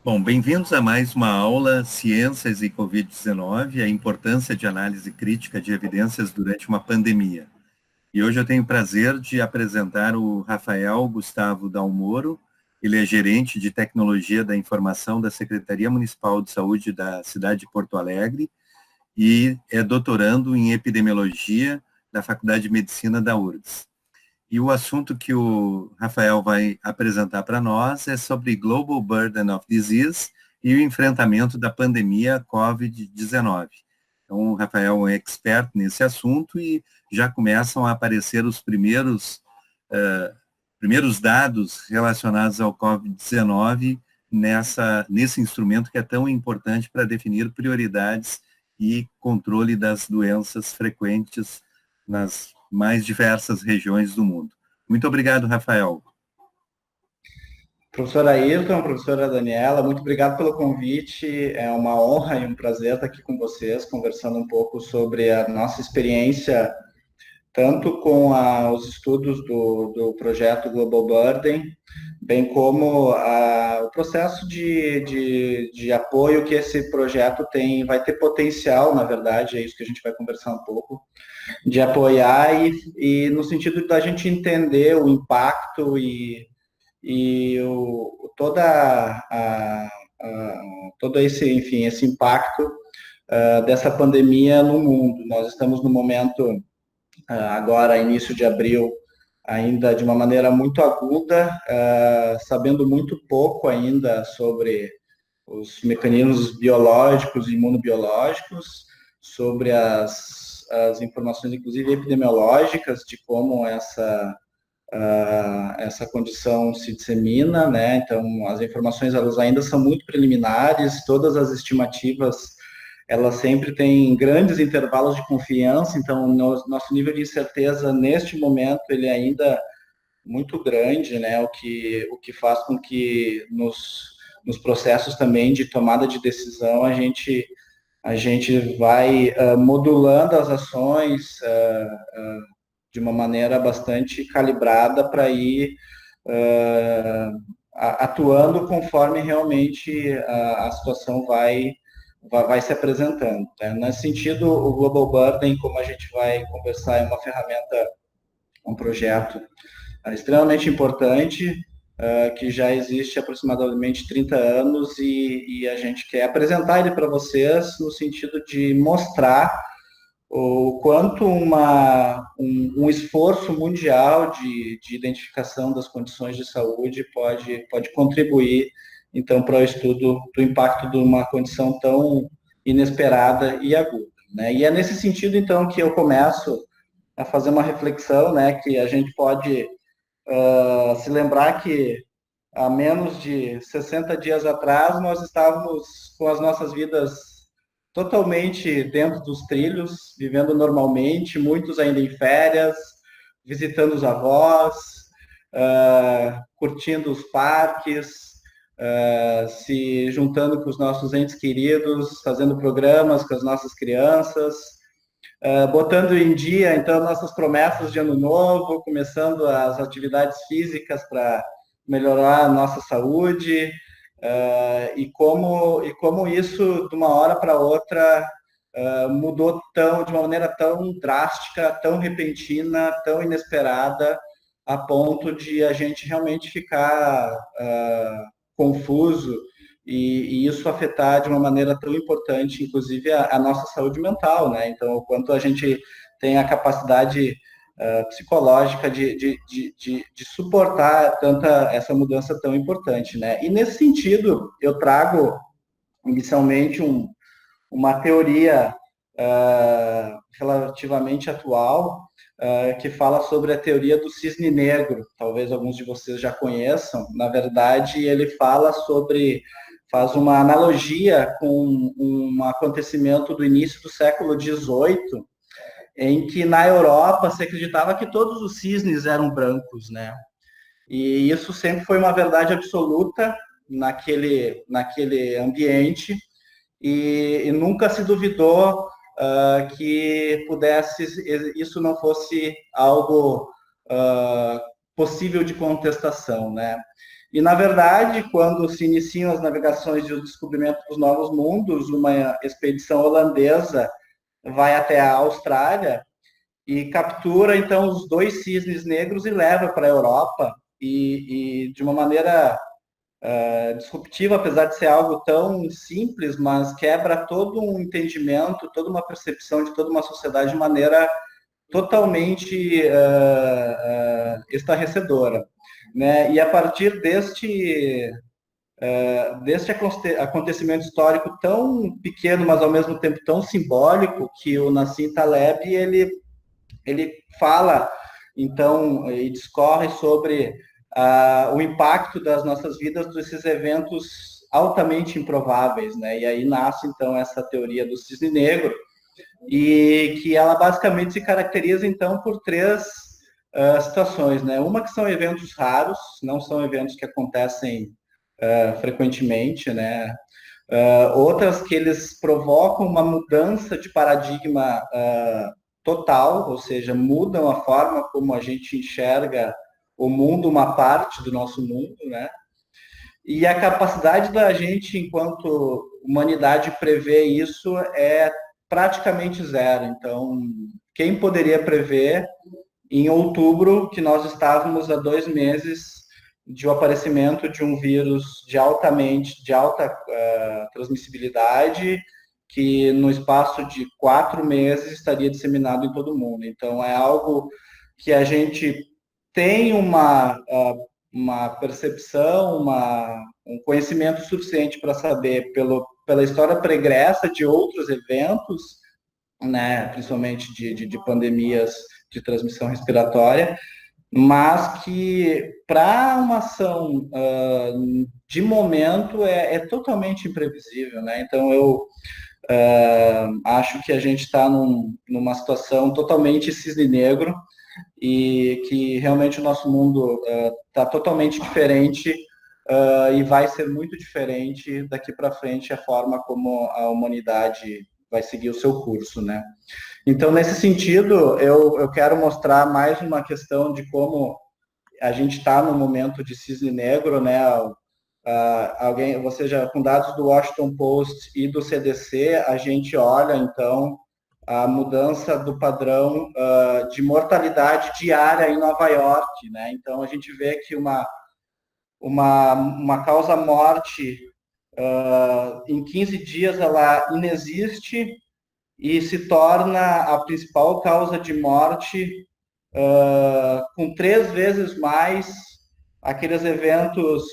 Bom, bem-vindos a mais uma aula Ciências e Covid-19, a importância de análise crítica de evidências durante uma pandemia. E hoje eu tenho o prazer de apresentar o Rafael Gustavo Dalmoro. Ele é gerente de tecnologia da informação da Secretaria Municipal de Saúde da cidade de Porto Alegre e é doutorando em epidemiologia da Faculdade de Medicina da URGS. E o assunto que o Rafael vai apresentar para nós é sobre Global Burden of Disease e o enfrentamento da pandemia COVID-19. Então, o Rafael é expert nesse assunto e já começam a aparecer os primeiros dados relacionados ao COVID-19 nesse instrumento que é tão importante para definir prioridades e controle das doenças frequentes nas mais diversas regiões do mundo. Muito obrigado, Rafael. Professora Ayrton, professora Daniela, muito obrigado pelo convite. É uma honra e um prazer estar aqui com vocês, conversando um pouco sobre a nossa experiência, tanto com os estudos do projeto Global Burden, bem como o processo de apoio que esse projeto vai ter potencial, na verdade, é isso que a gente vai conversar um pouco, de apoiar e no sentido da gente entender o impacto todo esse impacto dessa pandemia no mundo. Nós estamos no momento, agora, início de abril, ainda de uma maneira muito aguda, sabendo muito pouco ainda sobre os mecanismos biológicos e imunobiológicos, sobre as informações, inclusive epidemiológicas, de como essa condição se dissemina, né? Então, as informações elas ainda são muito preliminares, todas as estimativas elas sempre têm grandes intervalos de confiança, então nosso nível de incerteza neste momento ele é ainda muito grande, né? O que faz com que nos processos também de tomada de decisão a gente vai modulando as ações de uma maneira bastante calibrada para ir atuando conforme realmente a situação vai se apresentando. Né? Nesse sentido, o Global Burden, como a gente vai conversar, é uma ferramenta, um projeto extremamente importante, que já existe há aproximadamente 30 anos e a gente quer apresentar ele para vocês no sentido de mostrar o quanto um esforço mundial de identificação das condições de saúde pode contribuir, então, para o estudo do impacto de uma condição tão inesperada e aguda. Né? E é nesse sentido, então, que eu começo a fazer uma reflexão, né, que a gente pode se lembrar que há menos de 60 dias atrás nós estávamos com as nossas vidas totalmente dentro dos trilhos, vivendo normalmente, muitos ainda em férias, visitando os avós, curtindo os parques, se juntando com os nossos entes queridos, fazendo programas com as nossas crianças, botando em dia, então, nossas promessas de ano novo, começando as atividades físicas para melhorar a nossa saúde, e como isso, de uma hora para outra, mudou de uma maneira tão drástica, tão repentina, tão inesperada, a ponto de a gente realmente ficar confuso e isso afetar de uma maneira tão importante, inclusive, a nossa saúde mental, né? Então, o quanto a gente tem a capacidade psicológica de suportar tanta essa mudança tão importante, né? E nesse sentido, eu trago inicialmente uma teoria relativamente atual que fala sobre a teoria do cisne negro. Talvez alguns de vocês já conheçam. Na verdade, ele faz uma analogia com um acontecimento do início do século XVIII, em que na Europa se acreditava que todos os cisnes eram brancos, né? E isso sempre foi uma verdade absoluta naquele ambiente e nunca se duvidou que isso não fosse algo possível de contestação, né? E, na verdade, quando se iniciam as navegações e o descobrimento dos novos mundos, uma expedição holandesa vai até a Austrália e captura, então, os 2 cisnes negros e leva para a Europa. E de uma maneira disruptiva, apesar de ser algo tão simples, mas quebra todo um entendimento, toda uma percepção de toda uma sociedade de maneira totalmente estarrecedora. Né? E a partir deste acontecimento histórico tão pequeno, mas ao mesmo tempo tão simbólico, que o Nassim Taleb ele fala, então, e discorre sobre o impacto das nossas vidas desses eventos altamente improváveis, né? E aí nasce, então, essa teoria do cisne negro, e que ela basicamente se caracteriza, então, por 3 situações, né? Uma que são eventos raros, não são eventos que acontecem frequentemente, né? Outras que eles provocam uma mudança de paradigma total, ou seja, mudam a forma como a gente enxerga o mundo, uma parte do nosso mundo, né? E a capacidade da gente, enquanto humanidade, prever isso é praticamente zero. Então, quem poderia prever em outubro que nós estávamos há 2 meses de o aparecimento de um vírus de alta transmissibilidade, que no espaço de 4 meses estaria disseminado em todo o mundo. Então, é algo que a gente tem uma percepção, um conhecimento suficiente para saber pela história pregressa de outros eventos, né, principalmente de pandemias de transmissão respiratória, mas que para uma ação de momento é totalmente imprevisível, né? Então eu acho que a gente está numa situação totalmente cisne negro e que realmente o nosso mundo está totalmente diferente e vai ser muito diferente daqui para frente a forma como a humanidade vai seguir o seu curso, né? Então, nesse sentido, eu quero mostrar mais uma questão de como a gente está no momento de cisne negro, né? Ou seja, com dados do Washington Post e do CDC, a gente olha, então, a mudança do padrão de mortalidade diária em Nova York, né? Então, a gente vê que uma causa-morte em 15 dias ela inexiste e se torna a principal causa de morte com 3 vezes mais aqueles eventos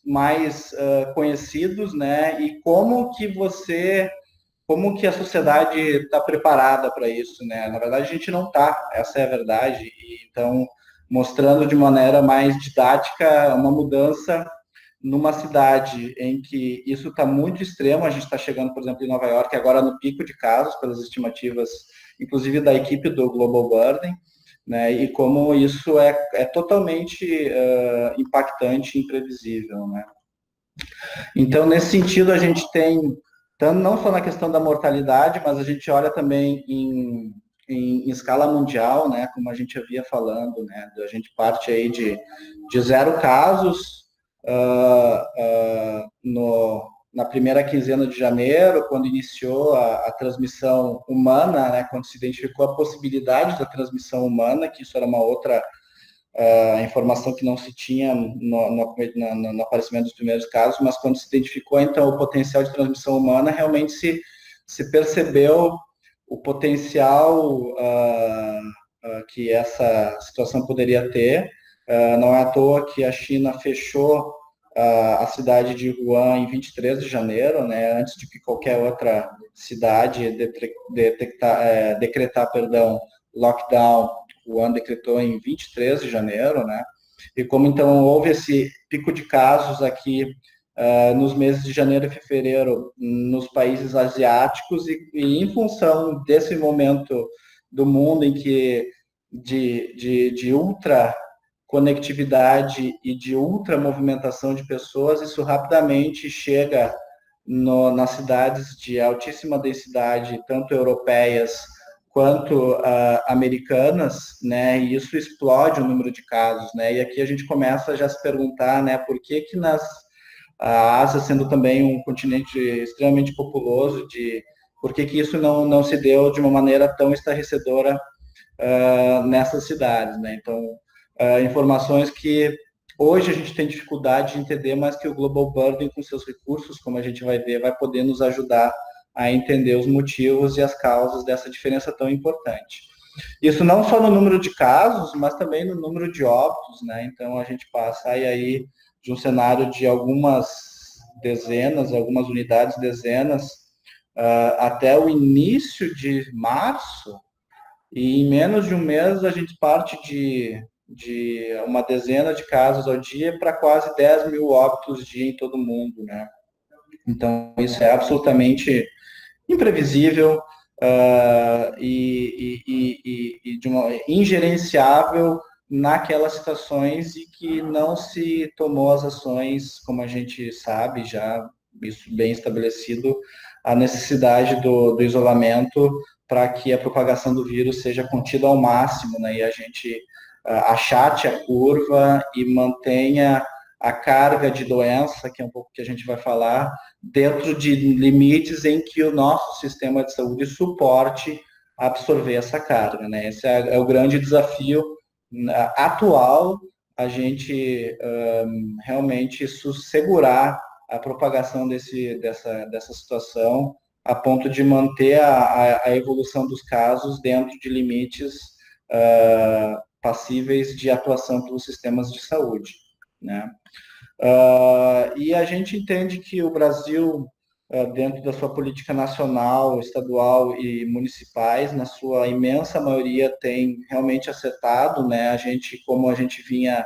mais conhecidos, né? E como que a sociedade está preparada para isso, né? Na verdade, a gente não está, essa é a verdade. E, então, mostrando de maneira mais didática uma mudança numa cidade em que isso está muito extremo. A gente está chegando, por exemplo, em Nova York, agora no pico de casos, pelas estimativas, inclusive da equipe do Global Burden, né? E como isso é totalmente impactante e imprevisível, né? Então, nesse sentido, a gente tem, não só na questão da mortalidade, mas a gente olha também em escala mundial, né? Como a gente havia falando, né? A gente parte aí de 0 casos na primeira quinzena de janeiro, quando iniciou a transmissão humana, né? Quando se identificou a possibilidade da transmissão humana, que isso era uma outra informação que não se tinha no aparecimento dos primeiros casos, mas quando se identificou, então, o potencial de transmissão humana, realmente se percebeu o potencial que essa situação poderia ter. Não é à toa que a China fechou a cidade de Wuhan em 23 de janeiro, né, antes de que qualquer outra cidade decretar lockdown. Wuhan decretou em 23 de janeiro, né? E como então houve esse pico de casos aqui nos meses de janeiro e fevereiro nos países asiáticos e em função desse momento do mundo em que de ultra conectividade e de ultra movimentação de pessoas, isso rapidamente chega nas cidades de altíssima densidade, tanto europeias quanto americanas, né, e isso explode o número de casos, né, e aqui a gente começa já a se perguntar, né, por que que a Ásia sendo também um continente extremamente populoso, por que que isso não se deu de uma maneira tão estarrecedora nessas cidades, né, então, informações que hoje a gente tem dificuldade de entender, mas que o Global Burden, com seus recursos, como a gente vai ver, vai poder nos ajudar a entender os motivos e as causas dessa diferença tão importante. Isso não só no número de casos, mas também no número de óbitos, né? Então a gente passa aí de um cenário de algumas dezenas, algumas unidades dezenas, até o início de março, e em menos de um mês a gente parte de uma dezena de casos ao dia para quase 10 mil óbitos dia em todo o mundo, né? Então isso é absolutamente imprevisível e de uma ingerenciável naquelas situações e que não se tomou as ações, como a gente sabe já, isso bem estabelecido, a necessidade do isolamento para que a propagação do vírus seja contida ao máximo, né, e a gente achate a curva e mantenha a carga de doença, que é um pouco que a gente vai falar, dentro de limites em que o nosso sistema de saúde suporte absorver essa carga, né? Esse é o grande desafio atual, a gente realmente segurar a propagação dessa situação a ponto de manter a evolução dos casos dentro de limites passíveis de atuação pelos sistemas de saúde, né? E a gente entende que o Brasil, dentro da sua política nacional, estadual e municipais, na sua imensa maioria, tem realmente acertado, né? A gente, como a gente vinha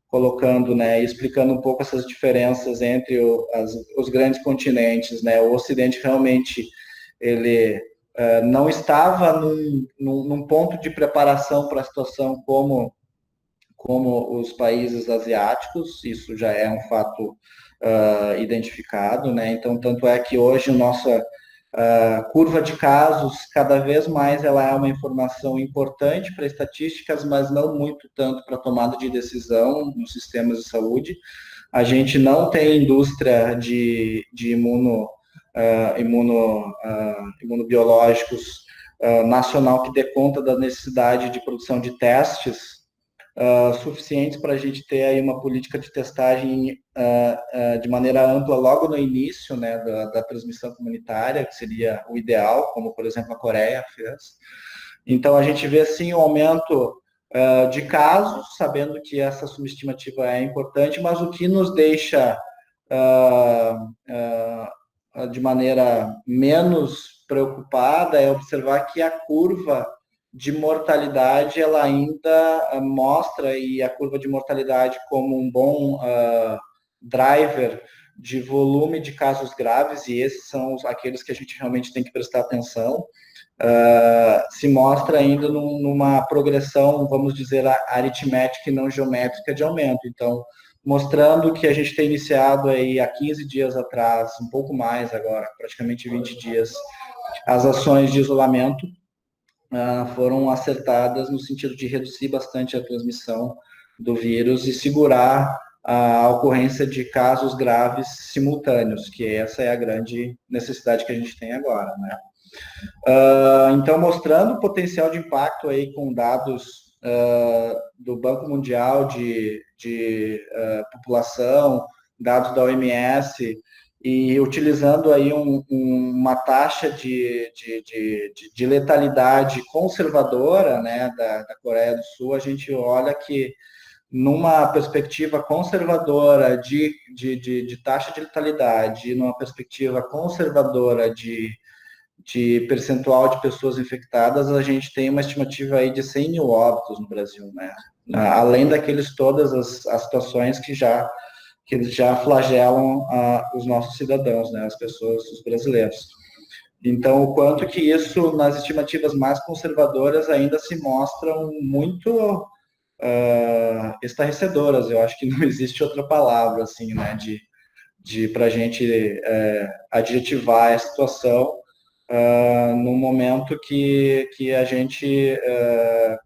colocando, né, explicando um pouco essas diferenças entre os grandes continentes, né? O Ocidente realmente ele não estava num ponto de preparação para a situação como os países asiáticos, isso já é um fato identificado, né? Então, tanto é que hoje a nossa curva de casos, cada vez mais, ela é uma informação importante para estatísticas, mas não muito tanto para tomada de decisão nos sistemas de saúde. A gente não tem indústria de imunobiológicos nacional que dê conta da necessidade de produção de testes suficientes para a gente ter aí uma política de testagem de maneira ampla logo no início, né, da transmissão comunitária, que seria o ideal, como, por exemplo, a Coreia fez. Então, a gente vê, sim, um aumento de casos, sabendo que essa subestimativa é importante, mas o que nos deixa de maneira menos preocupada é observar que a curva de mortalidade, ela ainda mostra, e a curva de mortalidade como um bom driver de volume de casos graves, e esses são aqueles que a gente realmente tem que prestar atenção, se mostra ainda numa progressão, vamos dizer, aritmética e não geométrica de aumento. Então, mostrando que a gente tem iniciado aí há 15 dias atrás, um pouco mais agora, praticamente 20 dias, as ações de isolamento foram acertadas no sentido de reduzir bastante a transmissão do vírus e segurar a ocorrência de casos graves simultâneos, que essa é a grande necessidade que a gente tem agora, né? Então, mostrando o potencial de impacto aí com dados do Banco Mundial de população, dados da OMS, e utilizando aí uma taxa de letalidade conservadora, né, da Coreia do Sul, a gente olha que numa perspectiva conservadora de taxa de letalidade, numa perspectiva conservadora de percentual de pessoas infectadas, a gente tem uma estimativa aí de 100 mil óbitos no Brasil, né? Além todas as situações que já flagelam os nossos cidadãos, né, as pessoas, os brasileiros. Então, o quanto que isso, nas estimativas mais conservadoras, ainda se mostram muito estarrecedoras. Eu acho que não existe outra palavra, assim, né, para a gente adjetivar a situação, no momento que a gente,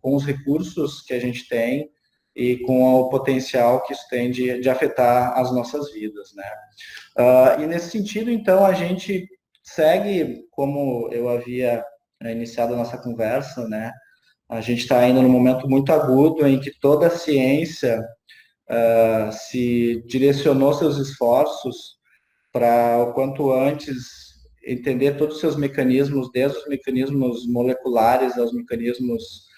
com os recursos que a gente tem e com o potencial que isso tem de afetar as nossas vidas, né? E nesse sentido, então, a gente segue, como eu havia iniciado a nossa conversa, né? A gente está ainda num momento muito agudo em que toda a ciência se direcionou seus esforços para o quanto antes entender todos os seus mecanismos, desde os mecanismos moleculares aos mecanismos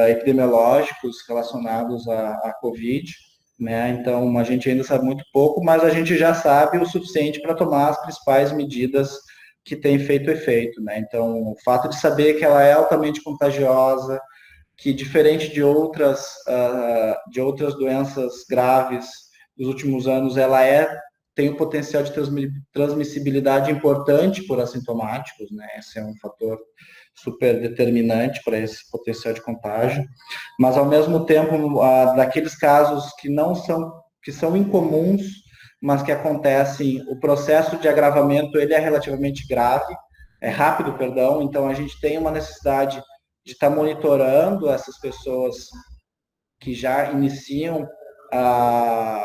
epidemiológicos relacionados à Covid, né? Então, a gente ainda sabe muito pouco, mas a gente já sabe o suficiente para tomar as principais medidas que têm feito efeito, né? Então, o fato de saber que ela é altamente contagiosa, que diferente de outras doenças graves dos últimos anos, ela tem um potencial de transmissibilidade importante por assintomáticos, né? Esse é um fator super determinante para esse potencial de contágio. Mas, ao mesmo tempo, daqueles casos que são incomuns, mas que acontecem, o processo de agravamento ele é relativamente grave, é rápido, perdão, então a gente tem uma necessidade de estar monitorando essas pessoas que já iniciam a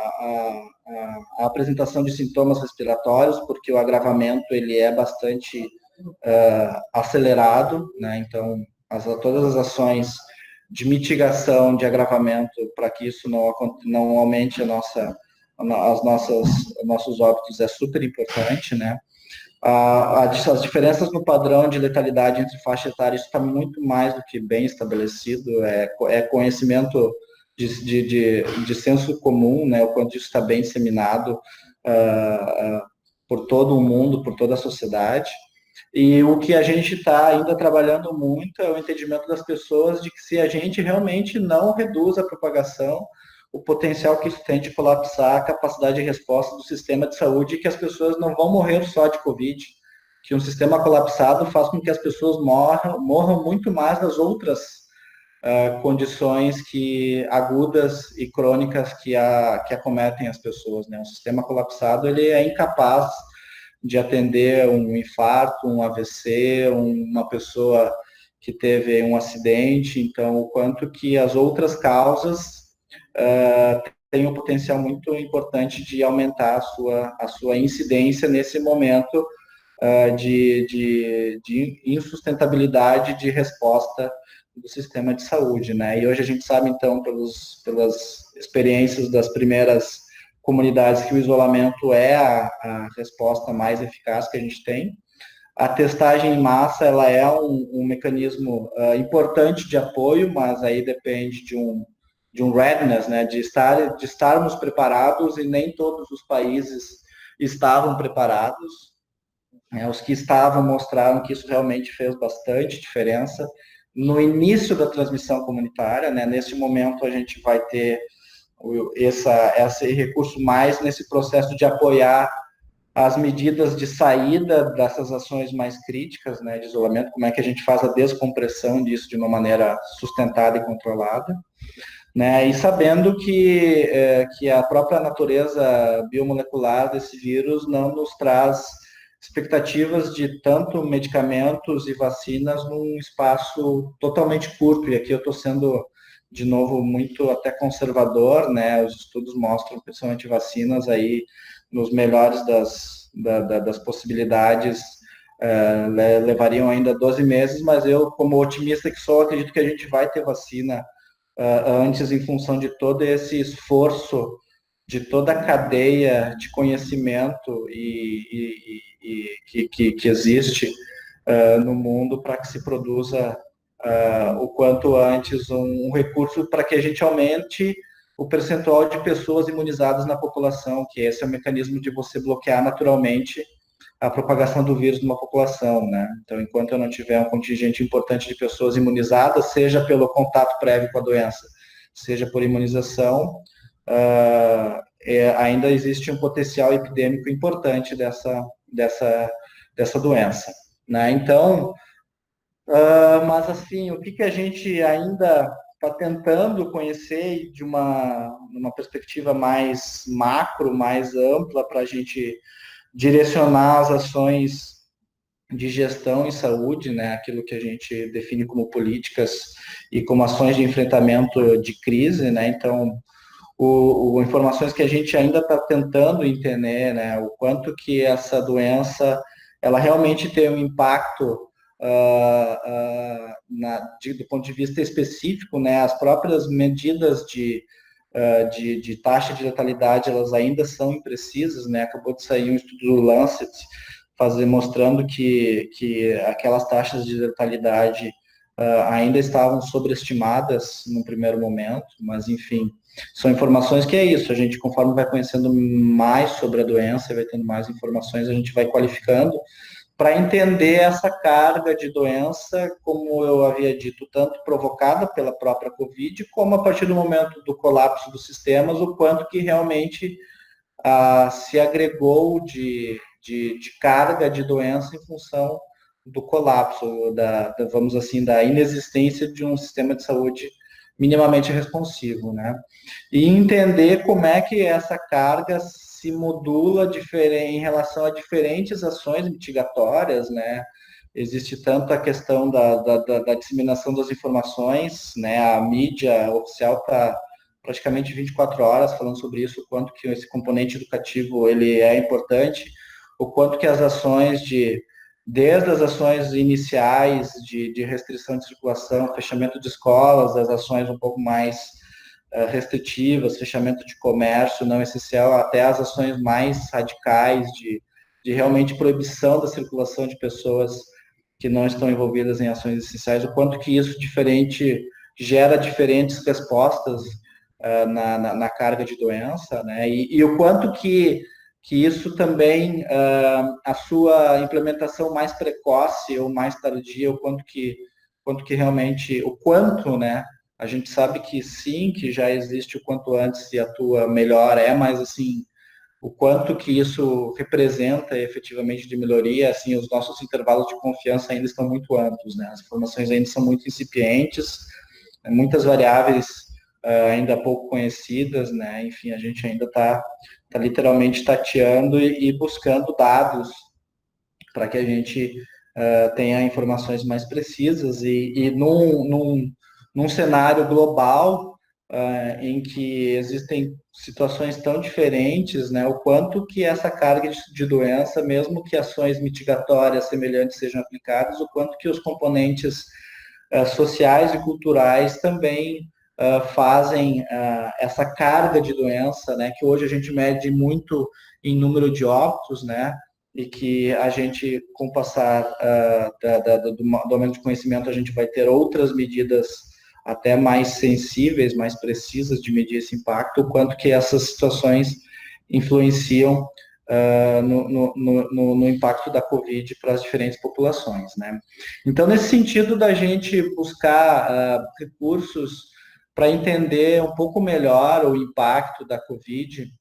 apresentação de sintomas respiratórios, porque o agravamento ele é bastante acelerado, né? Então, todas as ações de mitigação de agravamento para que isso não aumente os nossos óbitos é super importante, né? As diferenças no padrão de letalidade entre faixa etária está muito mais do que bem estabelecido, é conhecimento de senso comum, né, o quanto isso está bem disseminado por todo o mundo, por toda a sociedade. E o que a gente está ainda trabalhando muito é o entendimento das pessoas de que se a gente realmente não reduz a propagação, o potencial que isso tem de colapsar a capacidade de resposta do sistema de saúde e que as pessoas não vão morrer só de Covid, que um sistema colapsado faz com que as pessoas morram muito mais das outras condições agudas e crônicas que acometem as pessoas, né? Um sistema colapsado, ele é incapaz de atender um infarto, um AVC, uma pessoa que teve um acidente, então o quanto que as outras causas tem um potencial muito importante de aumentar a sua incidência nesse momento de insustentabilidade de resposta do sistema de saúde, né? E hoje a gente sabe, então, pelas experiências das primeiras comunidades, que o isolamento é a resposta mais eficaz que a gente tem. A testagem em massa, ela é um mecanismo importante de apoio, mas aí depende de um readiness, né, de estarmos preparados, e nem todos os países estavam preparados. Os que estavam mostraram que isso realmente fez bastante diferença no início da transmissão comunitária, né? Nesse momento a gente vai ter esse recurso mais nesse processo de apoiar as medidas de saída dessas ações mais críticas, né, de isolamento, como é que a gente faz a descompressão disso de uma maneira sustentada e controlada, né, e sabendo que a própria natureza biomolecular desse vírus não nos traz expectativas de tanto medicamentos e vacinas num espaço totalmente curto, e aqui eu estou sendo, de novo, muito até conservador, né, os estudos mostram, principalmente vacinas, aí, nos melhores das possibilidades, levariam ainda 12 meses, mas eu, como otimista que sou, acredito que a gente vai ter vacina antes, em função de todo esse esforço, de toda a cadeia de conhecimento que existe no mundo para que se produza o quanto antes um recurso para que a gente aumente o percentual de pessoas imunizadas na população, que esse é o mecanismo de você bloquear naturalmente a propagação do vírus numa população, né? Então, enquanto eu não tiver um contingente importante de pessoas imunizadas, seja pelo contato prévio com a doença, seja por imunização, ainda existe um potencial epidêmico importante dessa doença, né? Então, mas assim, o que a gente ainda está tentando conhecer de uma perspectiva mais macro, mais ampla, para a gente direcionar as ações de gestão em saúde, né, aquilo que a gente define como políticas e como ações de enfrentamento de crise, né, então informações que a gente ainda está tentando entender, né, o quanto que essa doença, ela realmente tem um impacto do ponto de vista específico, né, as próprias medidas de taxa de letalidade, elas ainda são imprecisas, né, acabou de sair um estudo do Lancet, mostrando que aquelas taxas de letalidade ainda estavam sobreestimadas no primeiro momento, mas enfim, são informações que é isso, a gente conforme vai conhecendo mais sobre a doença, vai tendo mais informações, a gente vai qualificando para entender essa carga de doença, como eu havia dito, tanto provocada pela própria Covid, como a partir do momento do colapso dos sistemas, o quanto que realmente se agregou de carga de doença em função do colapso, vamos assim, da inexistência de um sistema de saúde minimamente responsivo, né? E entender como é que essa carga se modula em relação a diferentes ações mitigatórias, né? Existe tanto a questão da disseminação das informações, né? A mídia oficial está praticamente 24 horas falando sobre isso, o quanto que esse componente educativo ele é importante, o quanto que as ações desde as ações iniciais de restrição de circulação, fechamento de escolas, as ações um pouco mais restritivas, fechamento de comércio não essencial, até as ações mais radicais de realmente proibição da circulação de pessoas que não estão envolvidas em ações essenciais, o quanto que isso gera diferentes respostas na carga de doença, né? E o quanto que isso também, a sua implementação mais precoce ou mais tardia, o quanto que realmente, né? A gente sabe que sim, que já existe o quanto antes se atua melhor, mas assim, o quanto que isso representa efetivamente de melhoria, assim, os nossos intervalos de confiança ainda estão muito amplos, né? As informações ainda são muito incipientes, muitas variáveis ainda pouco conhecidas, né? Enfim, a gente ainda está literalmente tateando e buscando dados para que a gente tenha informações mais precisas e num cenário global em que existem situações tão diferentes, né, o quanto que essa carga de doença, mesmo que ações mitigatórias semelhantes sejam aplicadas, o quanto que os componentes sociais e culturais também fazem essa carga de doença, né, que hoje a gente mede muito em número de óbitos, né, e que a gente, com o passar do aumento de conhecimento, a gente vai ter outras medidas até mais sensíveis, mais precisas de medir esse impacto, o quanto que essas situações influenciam no impacto da Covid para as diferentes populações, né? Então, nesse sentido da gente buscar recursos para entender um pouco melhor o impacto da Covid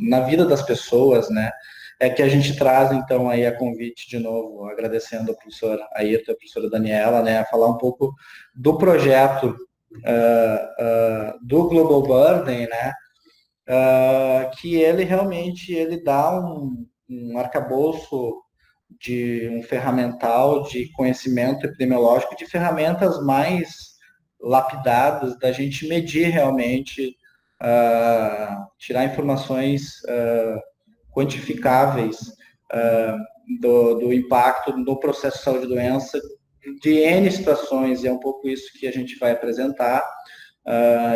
na vida das pessoas, né? É que a gente traz, então, aí a convite de novo, agradecendo ao professor Ayrton e à professora Daniela, né, a falar um pouco do projeto do Global Burden, né, que ele realmente dá um arcabouço de um ferramental de conhecimento epidemiológico, de ferramentas mais lapidadas da gente medir realmente, tirar informações quantificáveis do impacto no processo de saúde e doença de N situações, e é um pouco isso que a gente vai apresentar,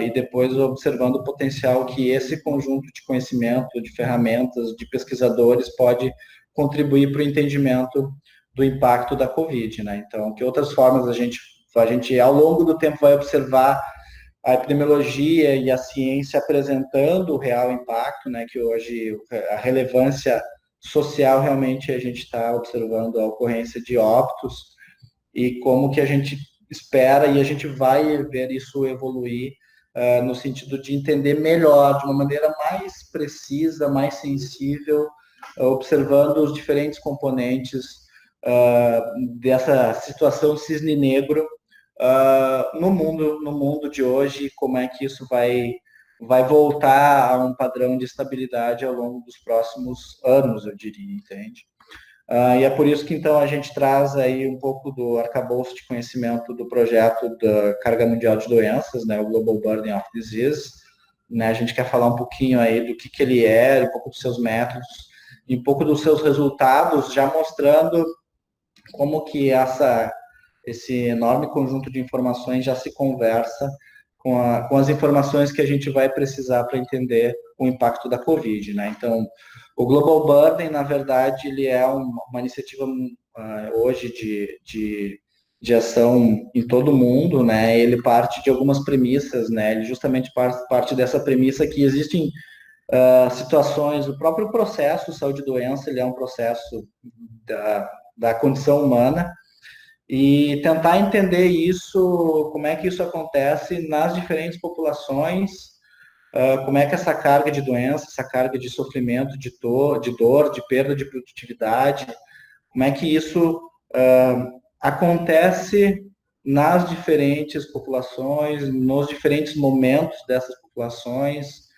e depois observando o potencial que esse conjunto de conhecimento, de ferramentas, de pesquisadores pode contribuir para o entendimento do impacto da Covid, né? Então, que outras formas a gente ao longo do tempo vai observar a epidemiologia e a ciência apresentando o real impacto, né? Que hoje a relevância social realmente a gente está observando a ocorrência de óbitos e como que a gente espera e a gente vai ver isso evoluir no sentido de entender melhor, de uma maneira mais precisa, mais sensível, observando os diferentes componentes dessa situação cisne negro no mundo de hoje, como é que isso vai voltar a um padrão de estabilidade ao longo dos próximos anos, eu diria, entende? E é por isso que, então, a gente traz aí um pouco do arcabouço de conhecimento do projeto da Carga Mundial de Doenças, né, o Global Burden of Disease. Né, a gente quer falar um pouquinho aí do que ele é, um pouco dos seus métodos, e um pouco dos seus resultados, já mostrando como que esse enorme conjunto de informações já se conversa com as informações que a gente vai precisar para entender o impacto da Covid, né? Então, o Global Burden, na verdade, ele é uma iniciativa hoje de ação em todo o mundo, né? Ele parte de algumas premissas, né? Ele justamente parte dessa premissa que existem situações, o próprio processo saúde e doença, ele é um processo da condição humana, e tentar entender isso, como é que isso acontece nas diferentes populações, como é que essa carga de doença, essa carga de sofrimento, de dor, de perda de produtividade, como é que isso acontece nas diferentes populações, nos diferentes momentos dessas populações,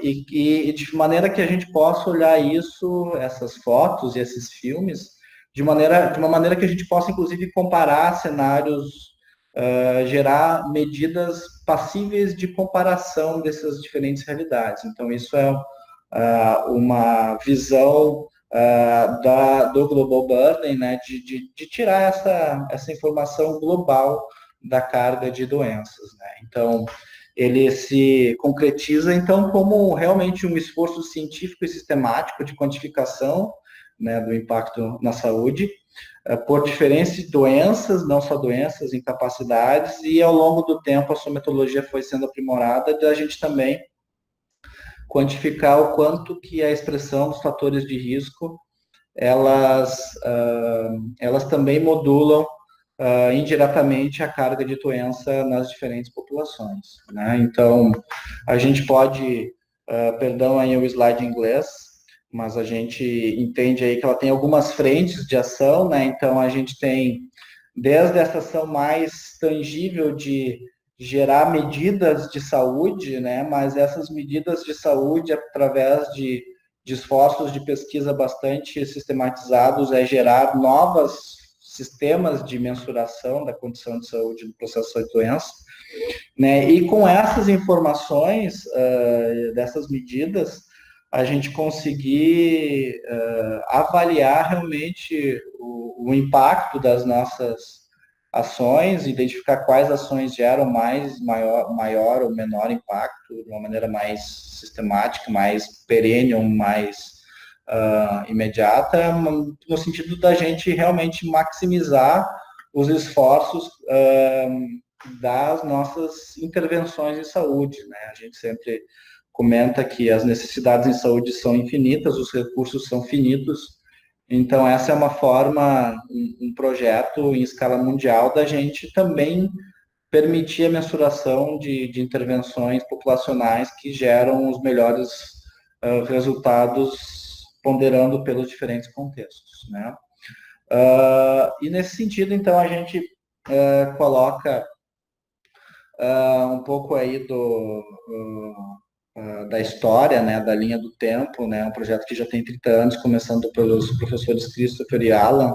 e de maneira que a gente possa olhar isso, essas fotos e esses filmes, de uma maneira que a gente possa, inclusive, comparar cenários, gerar medidas passíveis de comparação dessas diferentes realidades. Então, isso é uma visão do Global Burden, né, de tirar essa informação global da carga de doenças. Né? Então, ele se concretiza, então, como realmente um esforço científico e sistemático de quantificação, né, do impacto na saúde, por diferentes doenças, não só doenças, incapacidades, e ao longo do tempo a sua metodologia foi sendo aprimorada, da gente também quantificar o quanto que a expressão dos fatores de risco, elas também modulam indiretamente a carga de doença nas diferentes populações. Né? Então, a gente pode, perdão aí o slide em inglês, mas a gente entende aí que ela tem algumas frentes de ação, né? Então, a gente tem, desde essa ação mais tangível de gerar medidas de saúde, né? Mas essas medidas de saúde, através de esforços de pesquisa bastante sistematizados, é gerar novos sistemas de mensuração da condição de saúde do processo de doença, né? E com essas informações, dessas medidas, a gente conseguir avaliar realmente o impacto das nossas ações, identificar quais ações geram maior ou menor impacto de uma maneira mais sistemática, mais perene ou mais imediata, no sentido da gente realmente maximizar os esforços das nossas intervenções em saúde. Né? A gente sempre comenta que as necessidades em saúde são infinitas, os recursos são finitos, então essa é uma forma, um projeto em escala mundial da gente também permitir a mensuração de intervenções populacionais que geram os melhores resultados, ponderando pelos diferentes contextos. Né? E nesse sentido, então, a gente coloca um pouco aí da história, né, da linha do tempo, né, um projeto que já tem 30 anos, começando pelos professores Christopher e Alan,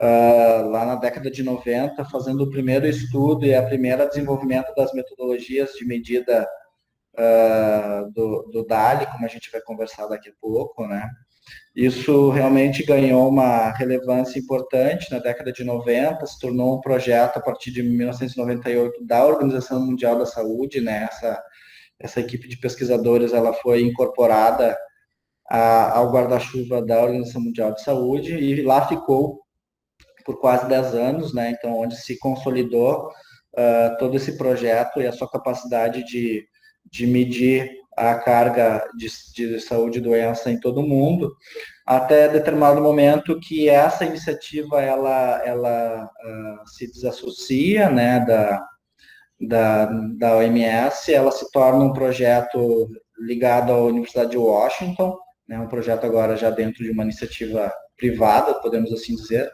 lá na década de 90, fazendo o primeiro estudo e a primeira desenvolvimento das metodologias de medida do DALI, como a gente vai conversar daqui a pouco, né. Isso realmente ganhou uma relevância importante na década de 90, se tornou um projeto a partir de 1998 da Organização Mundial da Saúde, né, essa equipe de pesquisadores, ela foi incorporada ao guarda-chuva da Organização Mundial de Saúde e lá ficou por quase 10 anos, né? Então, onde se consolidou todo esse projeto e a sua capacidade de medir a carga de saúde e doença em todo o mundo, até determinado momento que essa iniciativa ela se desassocia, né, da OMS, ela se torna um projeto ligado à Universidade de Washington, né, um projeto agora já dentro de uma iniciativa privada, podemos assim dizer,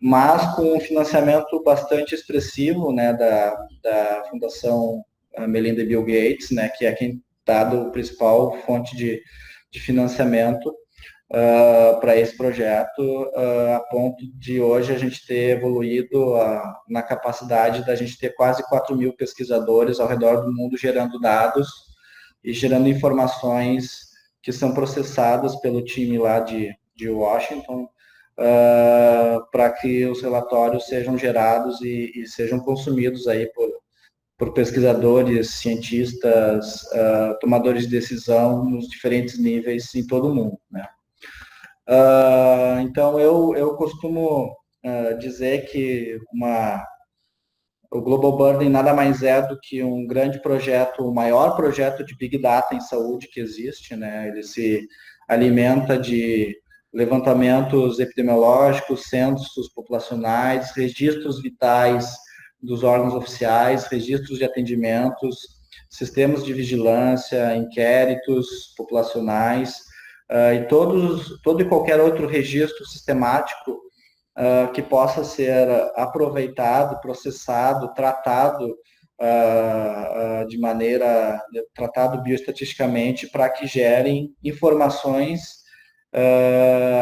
mas com um financiamento bastante expressivo, né, da Fundação Melinda e Bill Gates, né, que é quem está dando a principal fonte de financiamento para esse projeto, a ponto de hoje a gente ter evoluído na capacidade da gente ter quase 4.000 pesquisadores ao redor do mundo gerando dados e gerando informações que são processadas pelo time lá de Washington, para que os relatórios sejam gerados e sejam consumidos aí por pesquisadores, cientistas, tomadores de decisão nos diferentes níveis em todo o mundo, né? Então, eu costumo dizer que o Global Burden nada mais é do que um grande projeto, o maior projeto de Big Data em saúde que existe, né? Ele se alimenta de levantamentos epidemiológicos, censos populacionais, registros vitais dos órgãos oficiais, registros de atendimentos, sistemas de vigilância, inquéritos populacionais, e todo e qualquer outro registro sistemático que possa ser aproveitado, processado, tratado tratado bioestatisticamente para que gerem informações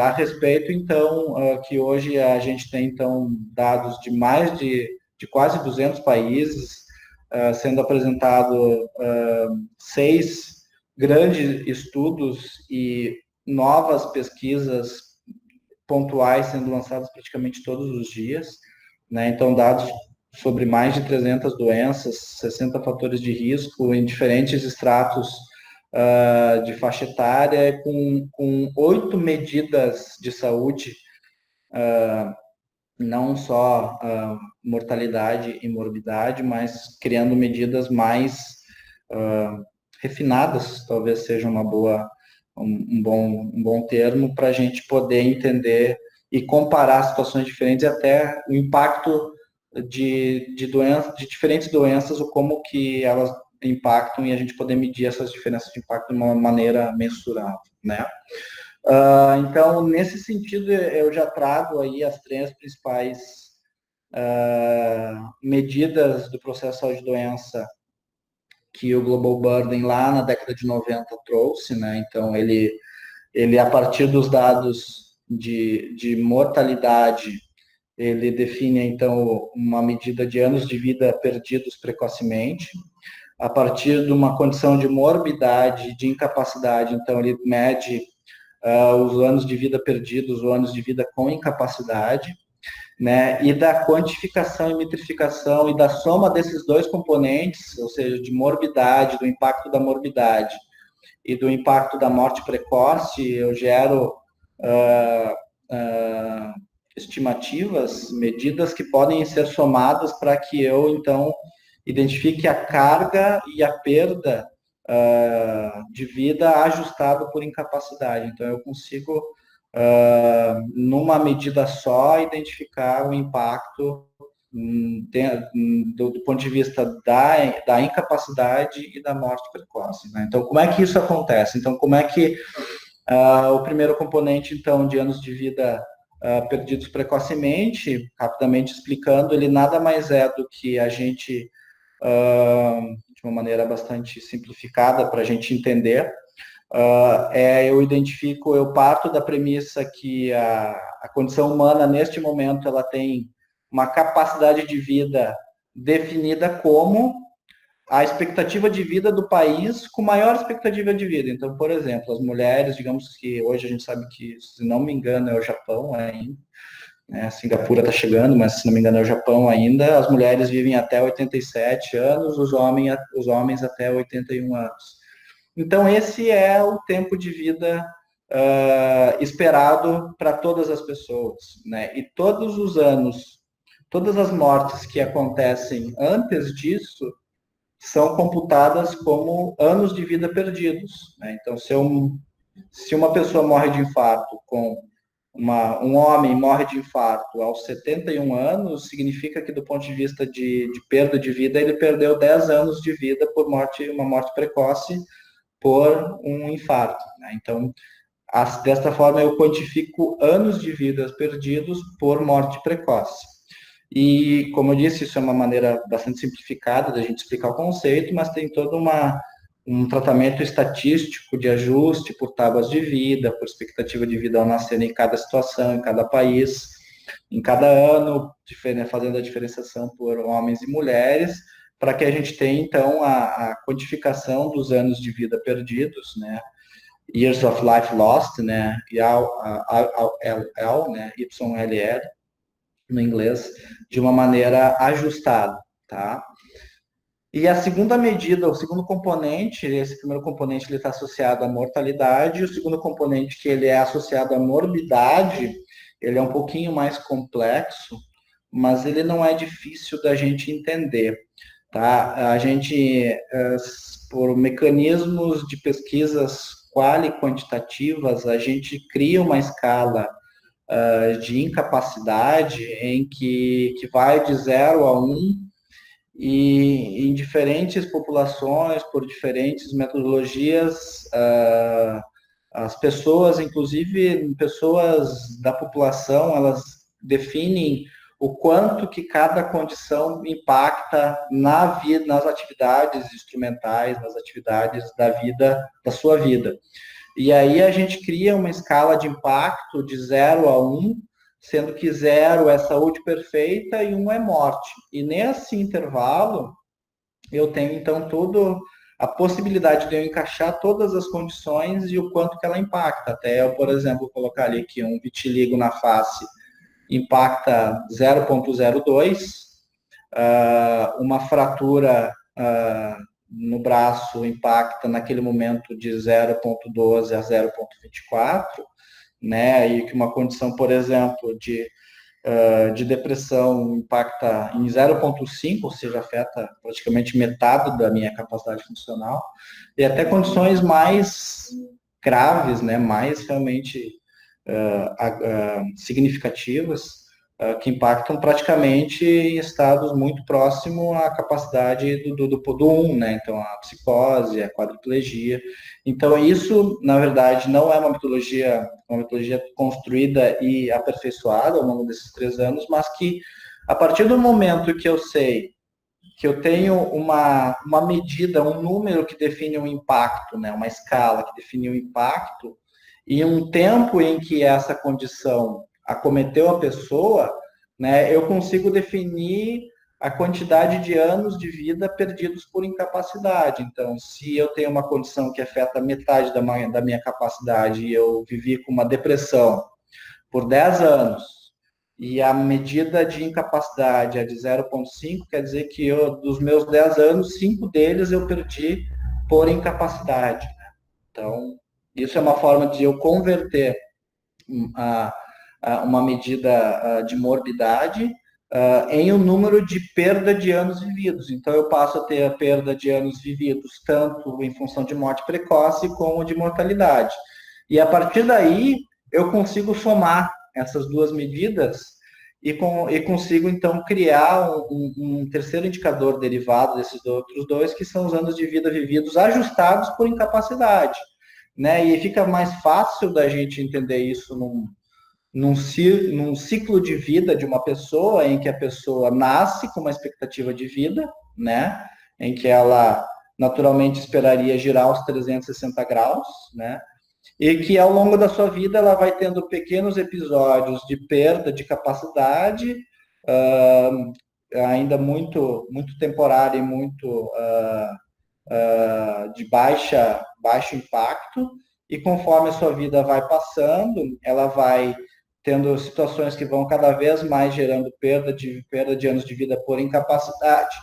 a respeito, então, que hoje a gente tem, então, dados de de quase 200 países, sendo apresentado 6 grandes estudos e novas pesquisas pontuais sendo lançadas praticamente todos os dias, né? Então, dados sobre mais de 300 doenças, 60 fatores de risco em diferentes estratos de faixa etária, com 8 medidas de saúde, não só mortalidade e morbidade, mas criando medidas mais refinadas, talvez seja um bom termo para a gente poder entender e comparar situações diferentes e até o impacto de diferentes doenças, ou como que elas impactam, e a gente poder medir essas diferenças de impacto de uma maneira mensurável, né? Então, nesse sentido, eu já trago aí as 3 principais medidas do processo de saúde e doença que o Global Burden lá na década de 90 trouxe, né? Então, ele a partir dos dados de mortalidade, ele define, então, uma medida de anos de vida perdidos precocemente. A partir de uma condição de morbidade, de incapacidade, então, ele mede os anos de vida perdidos, os anos de vida com incapacidade, né? E da quantificação e metrificação e da soma desses 2 componentes, ou seja, de morbidade, do impacto da morbidade e do impacto da morte precoce, eu gero estimativas, medidas que podem ser somadas para que eu, então, identifique a carga e a perda de vida ajustado por incapacidade. Então, eu consigo, numa medida só, identificar o impacto do ponto de vista da incapacidade e da morte precoce, né? Então, como é que isso acontece? Então, como é que o primeiro componente, então, de anos de vida perdidos precocemente, rapidamente explicando, ele nada mais é do que a gente, de uma maneira bastante simplificada para a gente entender, eu parto da premissa que a condição humana, neste momento, ela tem uma capacidade de vida definida como a expectativa de vida do país com maior expectativa de vida. Então, por exemplo, as mulheres, digamos que hoje a gente sabe que, se não me engano, é o Japão ainda, né? Singapura está chegando, mas se não me engano é o Japão ainda, as mulheres vivem até 87 anos, os homens até 81 anos. Então, esse é o tempo de vida esperado para todas as pessoas, né? E todos os anos, todas as mortes que acontecem antes disso são computadas como anos de vida perdidos, né? Então, se uma pessoa morre de infarto um homem morre de infarto aos 71 anos, significa que, do ponto de vista de perda de vida, ele perdeu 10 anos de vida por uma morte precoce por um infarto, né? Então, desta forma, eu quantifico anos de vidas perdidos por morte precoce. E, como eu disse, isso é uma maneira bastante simplificada da gente explicar o conceito, mas tem toda um tratamento estatístico de ajuste por tábuas de vida, por expectativa de vida ao nascer em cada situação, em cada país, em cada ano, fazendo a diferenciação por homens e mulheres, para que a gente tenha, então, a quantificação dos anos de vida perdidos, né? Years of Life Lost, né? YLL, né? YLL, no inglês, de uma maneira ajustada, tá? E a segunda medida, o segundo componente, esse primeiro componente ele está associado à mortalidade, o segundo componente que ele é associado à morbidade, ele é um pouquinho mais complexo, mas ele não é difícil da gente entender, tá? A gente, por mecanismos de pesquisas quali-quantitativas, a gente cria uma escala de incapacidade em que vai de 0 a 1, e em diferentes populações, por diferentes metodologias, as pessoas, inclusive pessoas da população, elas definem o quanto que cada condição impacta na vida, nas atividades instrumentais, nas atividades da vida, da sua vida. E aí a gente cria uma escala de impacto de 0 a 1, sendo que 0 é saúde perfeita e 1 é morte. E nesse intervalo, eu tenho, então, toda a possibilidade de eu encaixar todas as condições e o quanto que ela impacta. Até eu, por exemplo, colocar ali que um vitiligo na face impacta 0,02, uma fratura no braço impacta naquele momento de 0,12 a 0,24, né? E que uma condição, por exemplo, de depressão impacta em 0,5, ou seja, afeta praticamente metade da minha capacidade funcional, e até condições mais graves, né? Mais realmente significativas, que impactam praticamente em estados muito próximos à capacidade do 1, né? Então, a psicose, a quadriplegia. Então, isso, na verdade, não é uma metodologia construída e aperfeiçoada ao longo desses 3 anos, mas que, a partir do momento que eu sei que eu tenho uma medida, um número que define um impacto, né? Uma escala que define um impacto, e um tempo em que essa condição acometeu a pessoa, né, eu consigo definir a quantidade de anos de vida perdidos por incapacidade. Então, se eu tenho uma condição que afeta metade da minha capacidade e eu vivi com uma depressão por 10 anos, e a medida de incapacidade é de 0,5, quer dizer que dos meus 10 anos, 5 deles eu perdi por incapacidade. Então, isso é uma forma de eu converter uma medida de morbidade em um número de perda de anos vividos. Então, eu passo a ter a perda de anos vividos tanto em função de morte precoce como de mortalidade. E a partir daí, eu consigo somar essas duas medidas e consigo, então, criar um terceiro indicador derivado desses outros dois, que são os anos de vida vividos ajustados por incapacidade, né? E fica mais fácil da gente entender isso num ciclo de vida de uma pessoa, em que a pessoa nasce com uma expectativa de vida, né? Em que ela naturalmente esperaria girar aos 360 graus, né? E que ao longo da sua vida ela vai tendo pequenos episódios de perda de capacidade, ainda muito temporária e muito de baixo impacto, e conforme a sua vida vai passando, ela vai tendo situações que vão cada vez mais gerando perda de anos de vida por incapacidade,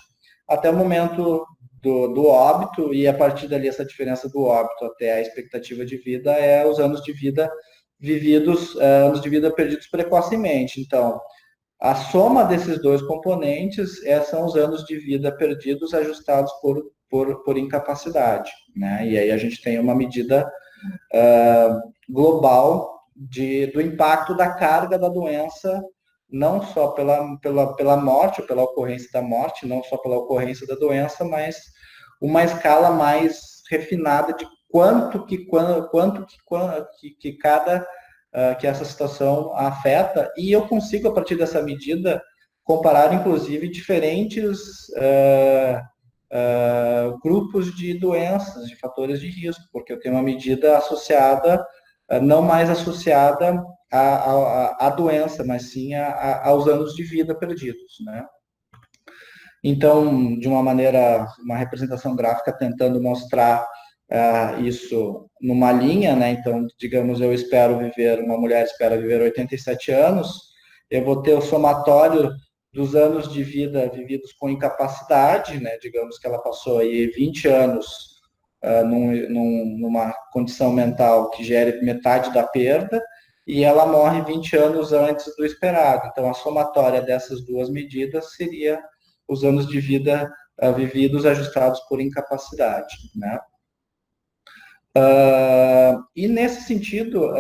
até o momento do óbito, e a partir dali essa diferença do óbito até a expectativa de vida é os anos de vida vividos, anos de vida perdidos precocemente. Então, a soma desses dois componentes são os anos de vida perdidos ajustados por incapacidade, né? E aí a gente tem uma medida global do impacto da carga da doença, não só pela morte, ou pela ocorrência da morte, não só pela ocorrência da doença, mas uma escala mais refinada de quanto que essa situação afeta, e eu consigo, a partir dessa medida, comparar, inclusive, diferentes grupos de doenças, de fatores de risco, porque eu tenho uma medida associada, não mais associada à doença, mas sim aos anos de vida perdidos, né? Então, de uma maneira, uma representação gráfica tentando mostrar isso numa linha, né? Então, digamos, uma mulher espera viver 87 anos, eu vou ter o somatório dos anos de vida vividos com incapacidade, né? Digamos que ela passou aí 20 anos numa condição mental que gere metade da perda, e ela morre 20 anos antes do esperado. Então, a somatória dessas duas medidas seria os anos de vida vividos ajustados por incapacidade, né? E nesse sentido,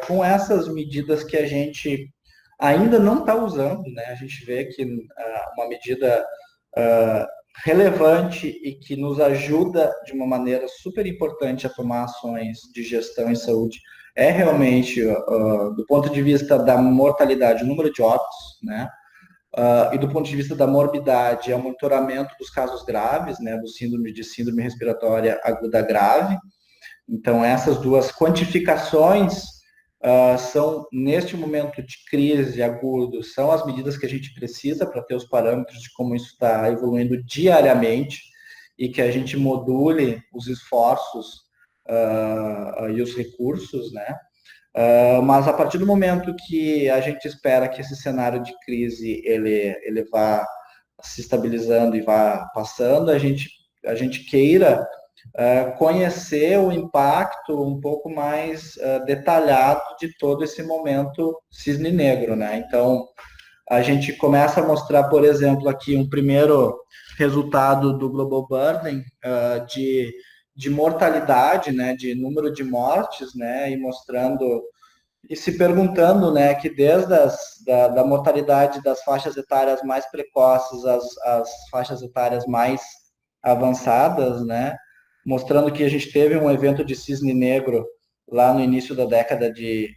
com essas medidas que a gente ainda não está usando, né? A gente vê que uma medida relevante e que nos ajuda de uma maneira super importante a tomar ações de gestão em saúde é realmente, do ponto de vista da mortalidade, o número de óbitos, né? E do ponto de vista da morbidade, é o monitoramento dos casos graves, né? Do síndrome respiratória aguda grave. Então, essas duas quantificações são, neste momento de crise agudo, são as medidas que a gente precisa para ter os parâmetros de como isso está evoluindo diariamente e que a gente module os esforços e os recursos, né? Mas a partir do momento que a gente espera que esse cenário de crise ele vá se estabilizando e vá passando, a gente queira conhecer o impacto um pouco mais detalhado de todo esse momento cisne negro, né? Então, a gente começa a mostrar, por exemplo, aqui um primeiro resultado do Global Burden de mortalidade, né? De número de mortes, né? E mostrando e se perguntando, né? Que desde da mortalidade das faixas etárias mais precoces às faixas etárias mais avançadas, né? Mostrando que a gente teve um evento de cisne negro lá no início da década de...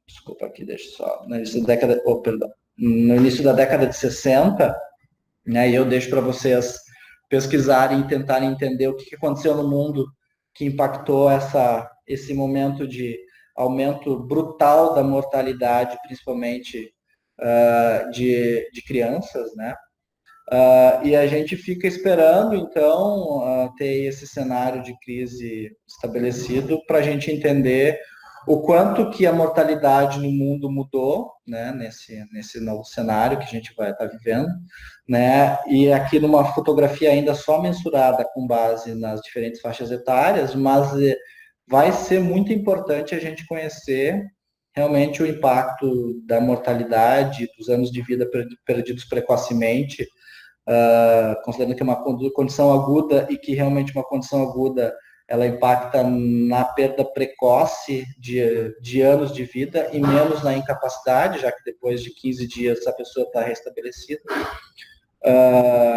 Desculpa aqui, deixa só... No início da década... Oh, perdão. No início da década de 60, né, e eu deixo para vocês pesquisarem e tentarem entender o que aconteceu no mundo que impactou esse momento de aumento brutal da mortalidade, principalmente de crianças, né? E a gente fica esperando, então, ter esse cenário de crise estabelecido para a gente entender o quanto que a mortalidade no mundo mudou, né, nesse novo cenário que a gente vai estar vivendo, né, e aqui numa fotografia ainda só mensurada com base nas diferentes faixas etárias, mas vai ser muito importante a gente conhecer realmente o impacto da mortalidade, dos anos de vida perdidos precocemente, considerando que é uma condição aguda e que realmente uma condição aguda ela impacta na perda precoce de anos de vida e menos na incapacidade, já que depois de 15 dias a pessoa está restabelecida.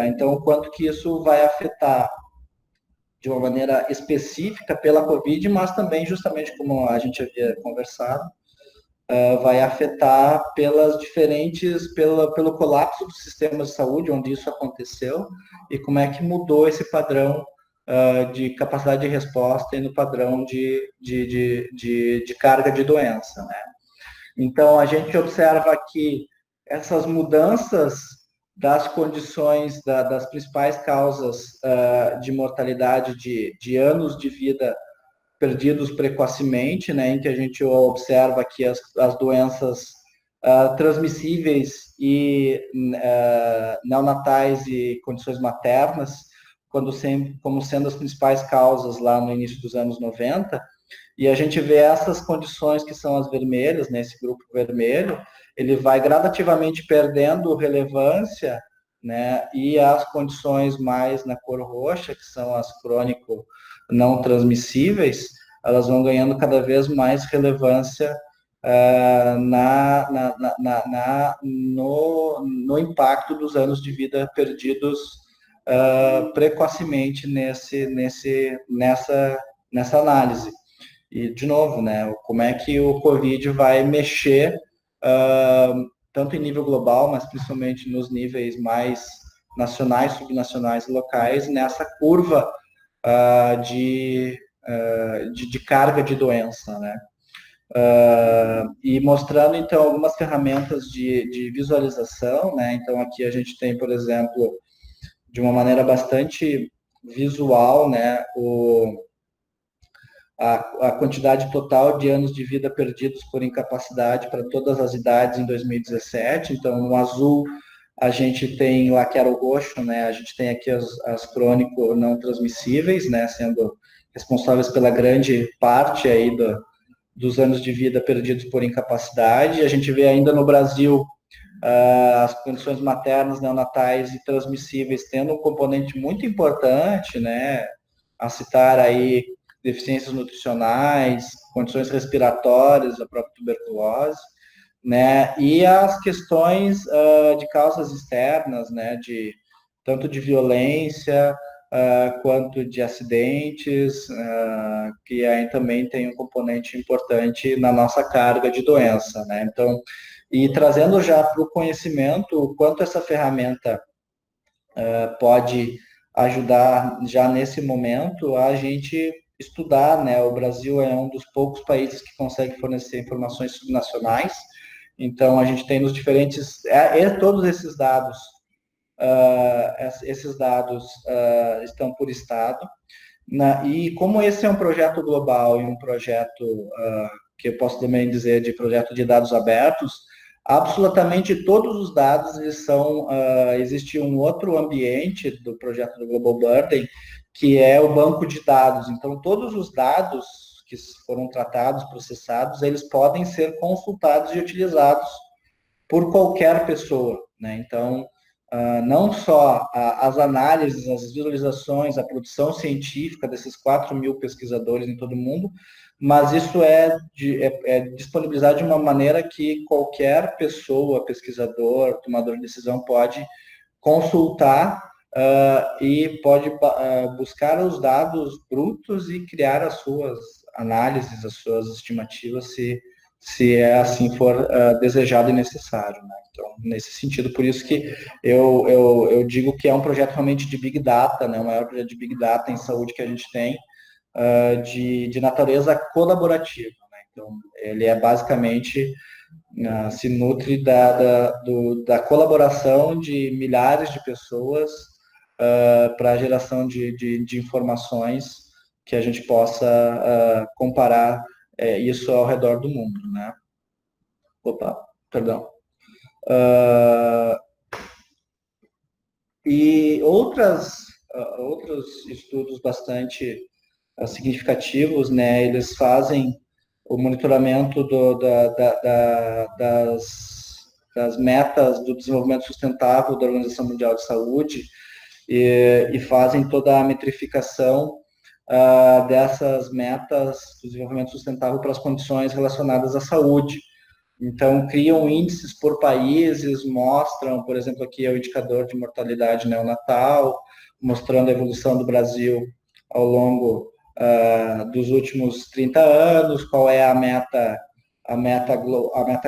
Então, o quanto que isso vai afetar de uma maneira específica pela Covid, mas também, justamente como a gente havia conversado, vai afetar pelo colapso do sistema de saúde, onde isso aconteceu, e como é que mudou esse padrão de capacidade de resposta e no padrão de carga de doença, né? Então, a gente observa que essas mudanças das condições, das principais causas de mortalidade de anos de vida perdidos precocemente, né, em que a gente observa que as doenças transmissíveis e neonatais e condições maternas, como sendo as principais causas lá no início dos anos 90, e a gente vê essas condições que são as vermelhas, nesse grupo vermelho, ele vai gradativamente perdendo relevância, né, e as condições mais na cor roxa, que são as crônico não transmissíveis, elas vão ganhando cada vez mais relevância no impacto dos anos de vida perdidos precocemente nessa análise. E, de novo, né, como é que o Covid vai mexer, tanto em nível global, mas principalmente nos níveis mais nacionais, subnacionais e locais nessa curva de carga de doença, né? E mostrando, então, algumas ferramentas de visualização, né? Então, aqui a gente tem, por exemplo, de uma maneira bastante visual, né? A quantidade total de anos de vida perdidos por incapacidade para todas as idades em 2017. Então, no azul, a gente tem lá, que era o roxo, né? A gente tem aqui as crônico não transmissíveis, né? Sendo responsáveis pela grande parte aí dos anos de vida perdidos por incapacidade. A gente vê ainda no Brasil as condições maternas, neonatais e transmissíveis tendo um componente muito importante, né? A citar aí deficiências nutricionais, condições respiratórias, a própria tuberculose, né? E as questões de causas externas, né? Tanto de violência quanto de acidentes, que aí também tem um componente importante na nossa carga de doença, né? Então, e trazendo já para o conhecimento o quanto essa ferramenta pode ajudar já nesse momento a gente estudar, né? O Brasil é um dos poucos países que consegue fornecer informações subnacionais, então a gente tem nos diferentes, todos esses dados estão por estado, e como esse é um projeto global e um projeto que eu posso também dizer de projeto de dados abertos, absolutamente todos os dados eles são, existe um outro ambiente do projeto do Global Burden, que é o banco de dados. Então, todos os dados que foram tratados, processados, eles podem ser consultados e utilizados por qualquer pessoa, né? Então, não só as análises, as visualizações, a produção científica desses 4.000 pesquisadores em todo o mundo, mas isso é disponibilizado de uma maneira que qualquer pessoa, pesquisador, tomador de decisão pode consultar e pode buscar os dados brutos e criar as suas análises, as suas estimativas, se assim for desejado e necessário, né? Então, nesse sentido, por isso que eu digo que é um projeto realmente de Big Data, né? O maior projeto de Big Data em saúde que a gente tem, de natureza colaborativa, né? Então, ele é basicamente, se nutre da colaboração de milhares de pessoas para a geração de informações que a gente possa comparar isso ao redor do mundo, né? Opa, perdão. E outros estudos bastante significativos, né? Eles fazem o monitoramento das metas do desenvolvimento sustentável da Organização Mundial de Saúde e fazem toda a metrificação dessas metas do desenvolvimento sustentável para as condições relacionadas à saúde. Então, criam índices por países, mostram, por exemplo, aqui é o indicador de mortalidade neonatal, mostrando a evolução do Brasil ao longo dos últimos 30 anos, qual é a meta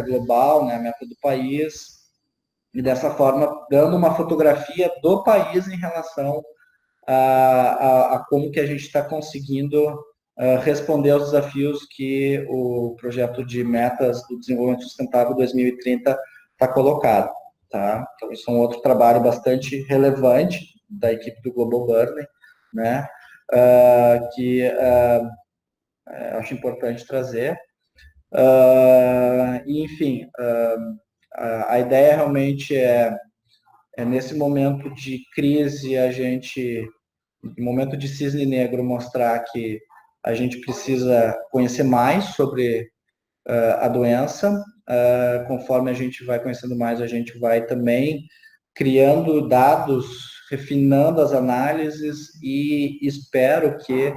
global, né, a meta do país, e dessa forma dando uma fotografia do país em relação a como que a gente está conseguindo responder aos desafios que o projeto de metas do desenvolvimento sustentável 2030 está colocado. Tá? Então, isso é um outro trabalho bastante relevante da equipe do Global Burden, né? Que acho importante trazer. Enfim, a ideia realmente nesse momento de crise, a gente, no momento de cisne negro, mostrar que a gente precisa conhecer mais sobre a doença. Conforme a gente vai conhecendo mais, a gente vai também criando dados, refinando as análises e espero que,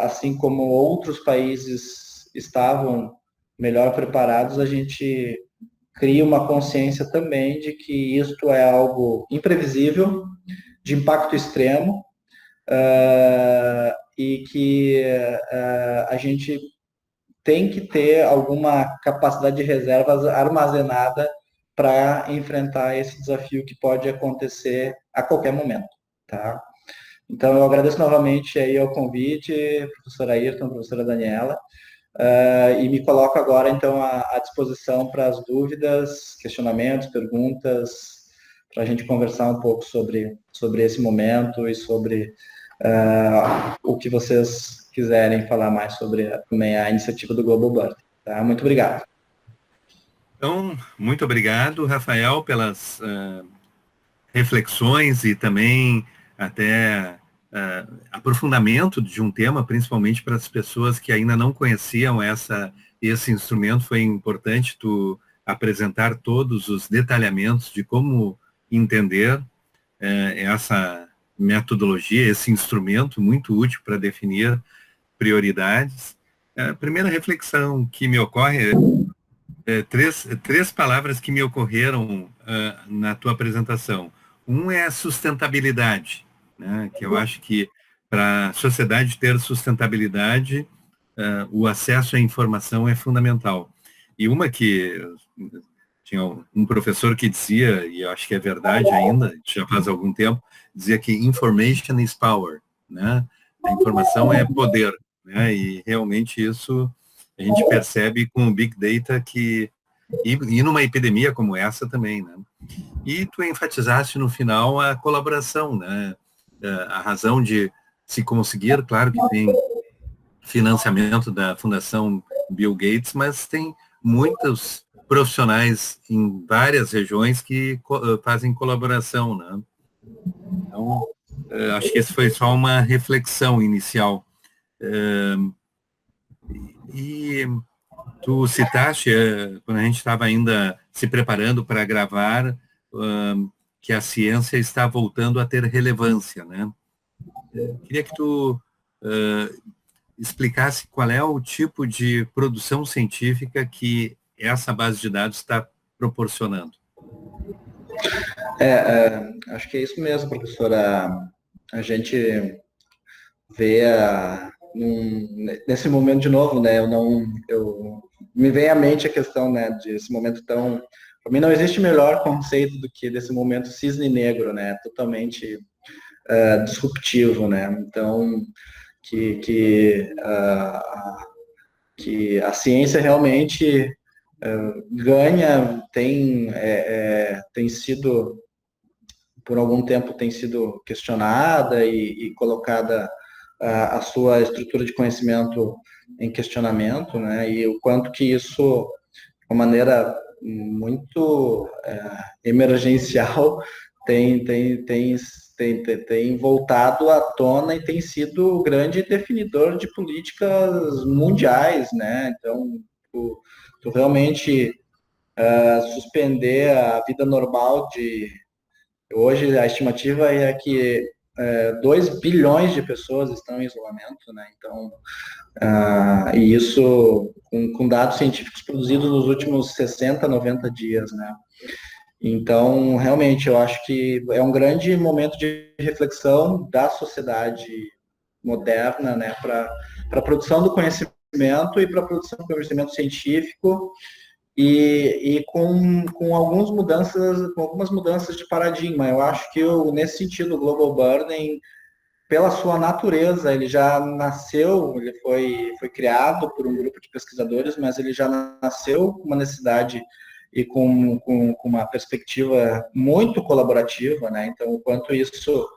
assim como outros países estavam melhor preparados, a gente crie uma consciência também de que isto é algo imprevisível, de impacto extremo, e que a gente tem que ter alguma capacidade de reservas armazenada para enfrentar esse desafio que pode acontecer a qualquer momento, tá? Então, eu agradeço novamente aí ao convite, professora Ayrton, professora Daniela, e me coloco agora, então, à disposição para as dúvidas, questionamentos, perguntas, para a gente conversar um pouco sobre esse momento e sobre o que vocês quiserem falar mais sobre também a iniciativa do Global Bird. Tá? Muito obrigado. Então, muito obrigado, Rafael, pelas reflexões e também até aprofundamento de um tema, principalmente para as pessoas que ainda não conheciam esse instrumento. Foi importante tu apresentar todos os detalhamentos de como entender essa metodologia, esse instrumento muito útil para definir prioridades. A primeira reflexão que me ocorre três palavras que me ocorreram na tua apresentação. Um é a sustentabilidade, né, que eu acho que para a sociedade ter sustentabilidade, o acesso à informação é fundamental. E uma que tinha um professor que dizia, e eu acho que é verdade ainda, já faz algum tempo, dizia que information is power, né? A informação é poder, né? E realmente isso a gente percebe com o Big Data e numa epidemia como essa também, né? E tu enfatizaste no final a colaboração, né? A razão de se conseguir, claro que tem financiamento da Fundação Bill Gates, mas tem muitos profissionais em várias regiões que fazem colaboração, né? Então, acho que esse foi só uma reflexão inicial. E tu citaste, quando a gente estava ainda se preparando para gravar, que a ciência está voltando a ter relevância, né? Queria que tu explicasse qual é o tipo de produção científica que essa base de dados está proporcionando. Acho que é isso mesmo, professora. A gente vê nesse momento de novo, né? Me vem à mente a questão, né, desse momento tão. Para mim não existe melhor conceito do que desse momento cisne negro, né? Totalmente disruptivo, né? Então que a ciência realmente ganha, tem sido por algum tempo tem sido questionada e colocada a sua estrutura de conhecimento em questionamento, né? E o quanto que isso, de uma maneira muito emergencial, tem voltado à tona e tem sido o grande definidor de políticas mundiais, né? Então, tu realmente suspender a vida normal de... Hoje, a estimativa é que 2 bilhões de pessoas estão em isolamento, né? Então, e isso com dados científicos produzidos nos últimos 60, 90 dias, né? Então, realmente, eu acho que é um grande momento de reflexão da sociedade moderna, né, para a produção do conhecimento e para a produção do conhecimento científico e com algumas mudanças de paradigma. Eu acho que nesse sentido o Global Burning, pela sua natureza, ele já nasceu, ele foi criado por um grupo de pesquisadores, mas ele já nasceu com uma necessidade e com uma perspectiva muito colaborativa, né? Então, o quanto isso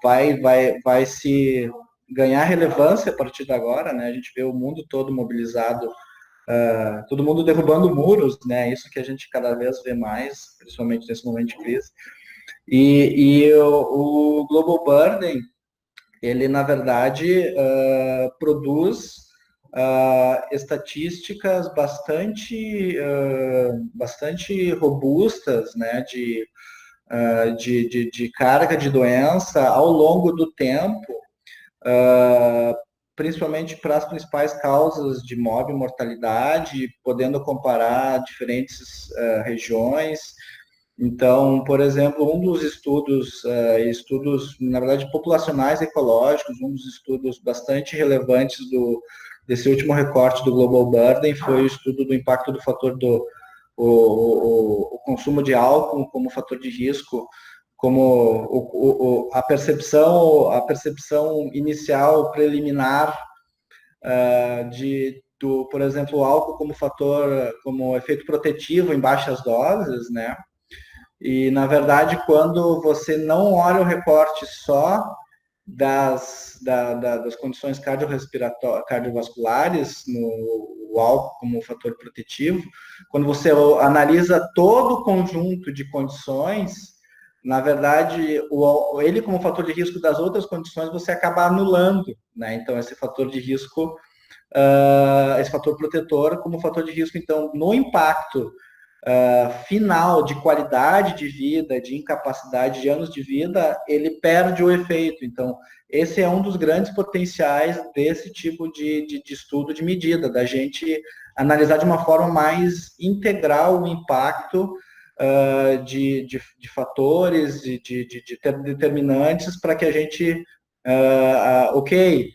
vai se ganhar relevância a partir de agora, né? A gente vê o mundo todo mobilizado, todo mundo derrubando muros, né? Isso que a gente cada vez vê mais, principalmente nesse momento de crise. E o Global Burning, ele, na verdade, produz estatísticas bastante robustas, né, de carga de doença ao longo do tempo, principalmente para as principais causas de morte e mortalidade, podendo comparar diferentes regiões. Então, por exemplo, um dos estudos, na verdade, populacionais ecológicos, um dos estudos bastante relevantes desse último recorte do Global Burden foi o estudo do impacto do fator o consumo de álcool como fator de risco, como a percepção inicial, preliminar, por exemplo, o álcool como fator, como efeito protetivo em baixas doses, né? E, na verdade, quando você não olha o recorte só das condições cardiovasculares, o álcool como fator protetivo, quando você analisa todo o conjunto de condições, na verdade, ele como fator de risco das outras condições, você acaba anulando, né? Então, esse fator de risco, esse fator protetor como fator de risco, então, no impacto final de qualidade de vida, de incapacidade de anos de vida, ele perde o efeito. Então, esse é um dos grandes potenciais desse tipo de estudo de medida, da gente analisar de uma forma mais integral o impacto de fatores, de determinantes, para que a gente, o que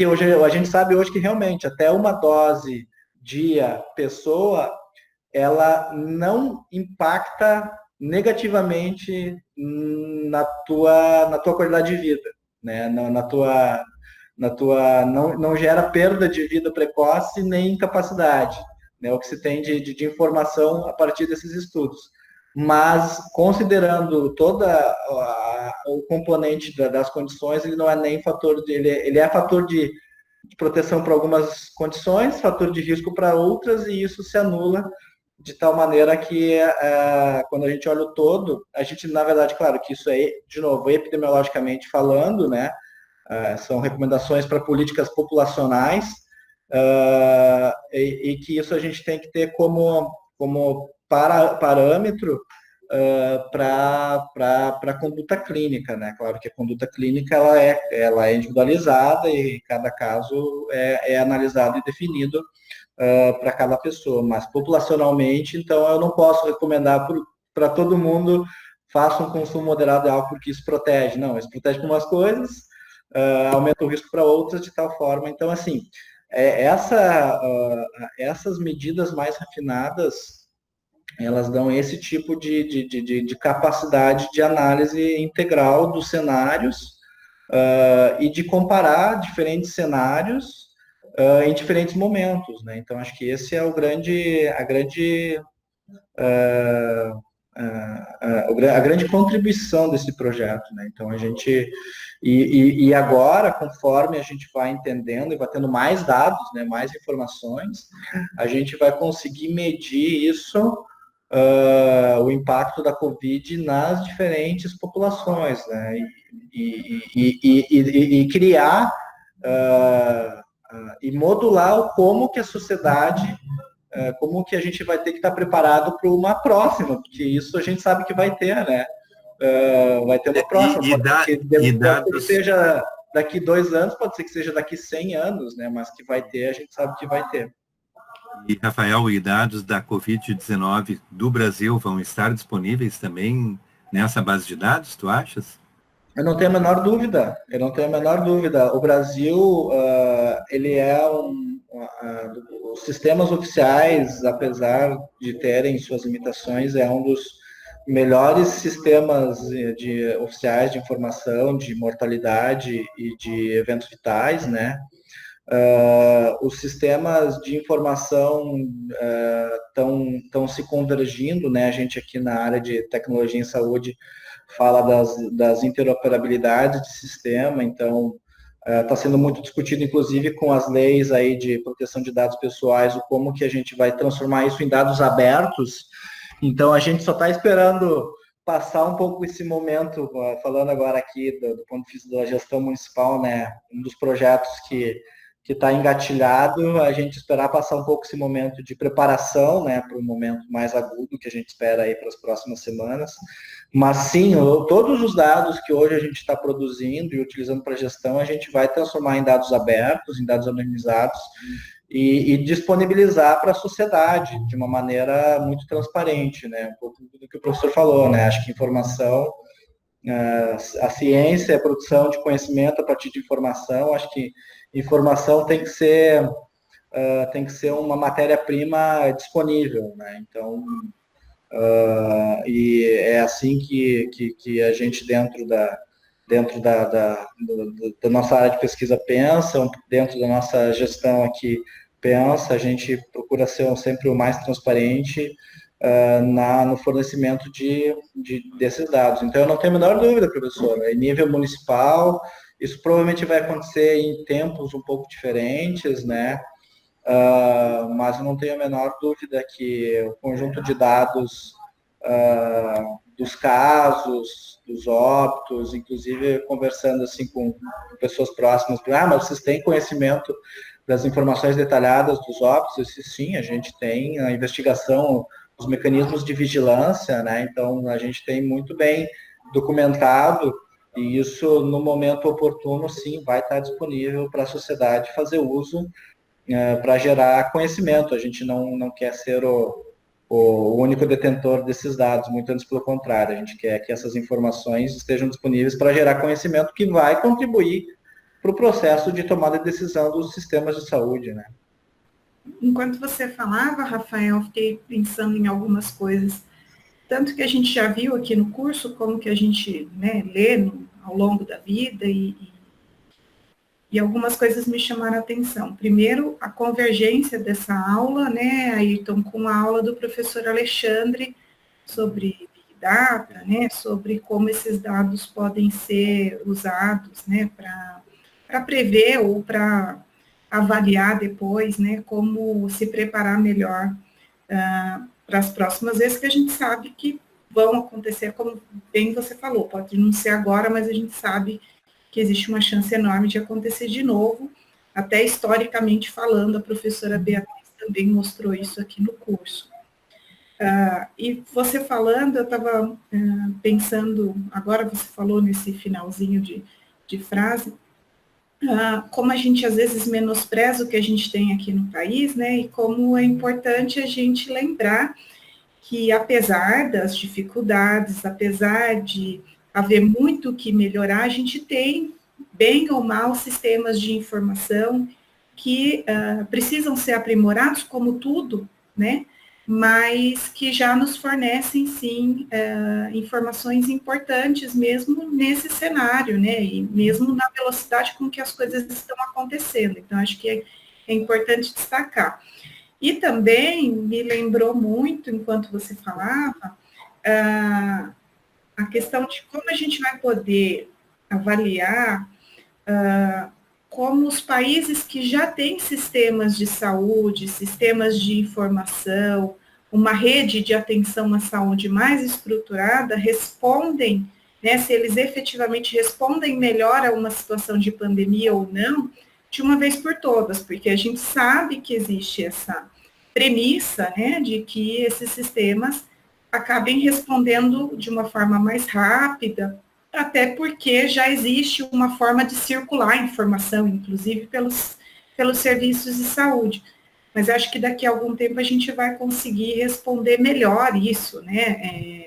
hoje a gente sabe hoje que realmente até uma dose dia pessoa, ela não impacta negativamente na tua qualidade de vida, né? Não gera perda de vida precoce nem incapacidade, né? O que se tem de informação a partir desses estudos. Mas, considerando o componente das condições, ele não é nem fator ele é fator de proteção para algumas condições, fator de risco para outras, e isso se anula de tal maneira que, quando a gente olha o todo, a gente, na verdade, claro que isso é, de novo, epidemiologicamente falando, né, são recomendações para políticas populacionais, e que isso a gente tem que ter como parâmetro para a conduta clínica, né? Claro que a conduta clínica ela é individualizada e cada caso é analisado e definido para cada pessoa, mas populacionalmente, então eu não posso recomendar para todo mundo faça um consumo moderado de álcool porque isso protege. Não, isso protege para umas coisas, aumenta o risco para outras de tal forma. Então, assim, essas medidas mais refinadas, elas dão esse tipo de capacidade de análise integral dos cenários e de comparar diferentes cenários em diferentes momentos, né? Então, acho que esse é a grande contribuição desse projeto, né? Então, a gente... E agora, conforme a gente vai entendendo e vai tendo mais dados, né, mais informações, a gente vai conseguir medir isso, o impacto da Covid nas diferentes populações, né? E criar e modular como que a sociedade, como que a gente vai ter que estar preparado para uma próxima, porque isso a gente sabe que vai ter, né? Vai ter uma próxima, pode ser que seja daqui 2 anos, pode ser que seja daqui 100 anos, né? Mas que vai ter, a gente sabe que vai ter. E, Rafael, e dados da Covid-19 do Brasil vão estar disponíveis também nessa base de dados, tu achas? Eu não tenho a menor dúvida, O Brasil, ele é os sistemas oficiais, apesar de terem suas limitações, é um dos melhores sistemas oficiais de informação, de mortalidade e de eventos vitais, né? Os sistemas de informação estão se convergindo, né? A gente aqui na área de tecnologia em saúde fala das interoperabilidades de sistema, então está sendo muito discutido, inclusive, com as leis aí de proteção de dados pessoais, o como que a gente vai transformar isso em dados abertos. Então, a gente só está esperando passar um pouco esse momento, falando agora aqui do ponto de vista da gestão municipal, né, um dos projetos que está engatilhado, a gente esperar passar um pouco esse momento de preparação, né, para o momento mais agudo que a gente espera aí para as próximas semanas. Mas sim, todos os dados que hoje a gente está produzindo e utilizando para gestão, a gente vai transformar em dados abertos, em dados anonimizados e disponibilizar para a sociedade de uma maneira muito transparente, né? Um pouco do que o professor falou, né? Acho que informação, a ciência é a produção de conhecimento a partir de informação. Acho que informação tem que ser tem que ser uma matéria-prima disponível, né? Então, e é assim que a gente, dentro da nossa área de pesquisa pensa, dentro da nossa gestão aqui pensa, a gente procura ser sempre o mais transparente no fornecimento desses dados. Então, eu não tenho a menor dúvida, professor, em nível municipal, isso provavelmente vai acontecer em tempos um pouco diferentes, né? Mas eu não tenho a menor dúvida que o conjunto de dados dos casos, dos óbitos, inclusive conversando assim com pessoas próximas, mas vocês têm conhecimento das informações detalhadas dos óbitos? Sim, a gente tem a investigação, os mecanismos de vigilância, né? Então a gente tem muito bem documentado e isso no momento oportuno sim vai estar disponível para a sociedade fazer uso para gerar conhecimento. A gente não quer ser o único detentor desses dados, muito antes pelo contrário, a gente quer que essas informações estejam disponíveis para gerar conhecimento que vai contribuir para o processo de tomada de decisão dos sistemas de saúde, né? Enquanto você falava, Rafael, fiquei pensando em algumas coisas, tanto que a gente já viu aqui no curso, como que a gente, né, lê ao longo da vida, e algumas coisas me chamaram a atenção. Primeiro, a convergência dessa aula, né, Ayrton, com a aula do professor Alexandre sobre Big Data, né, sobre como esses dados podem ser usados, né, para prever ou para avaliar depois, né, como se preparar melhor para as próximas vezes, que a gente sabe que vão acontecer, como bem você falou, pode não ser agora, mas a gente sabe que existe uma chance enorme de acontecer de novo, até historicamente falando, a professora Beatriz também mostrou isso aqui no curso. E você falando, eu estava pensando, agora você falou nesse finalzinho de frase, como a gente às vezes menospreza o que a gente tem aqui no país, né, e como é importante a gente lembrar que apesar das dificuldades, apesar de haver muito que melhorar, a gente tem, bem ou mal, sistemas de informação que precisam ser aprimorados, como tudo, né? Mas que já nos fornecem, sim, informações importantes mesmo nesse cenário, né? E mesmo na velocidade com que as coisas estão acontecendo. Então, acho que é importante destacar. E também me lembrou muito, enquanto você falava, a questão de como a gente vai poder avaliar como os países que já têm sistemas de saúde, sistemas de informação, uma rede de atenção à saúde mais estruturada, respondem, né, se eles efetivamente respondem melhor a uma situação de pandemia ou não, de uma vez por todas, porque a gente sabe que existe essa premissa, né, de que esses sistemas acabem respondendo de uma forma mais rápida, até porque já existe uma forma de circular a informação, inclusive pelos serviços de saúde. Mas acho que daqui a algum tempo a gente vai conseguir responder melhor isso, né?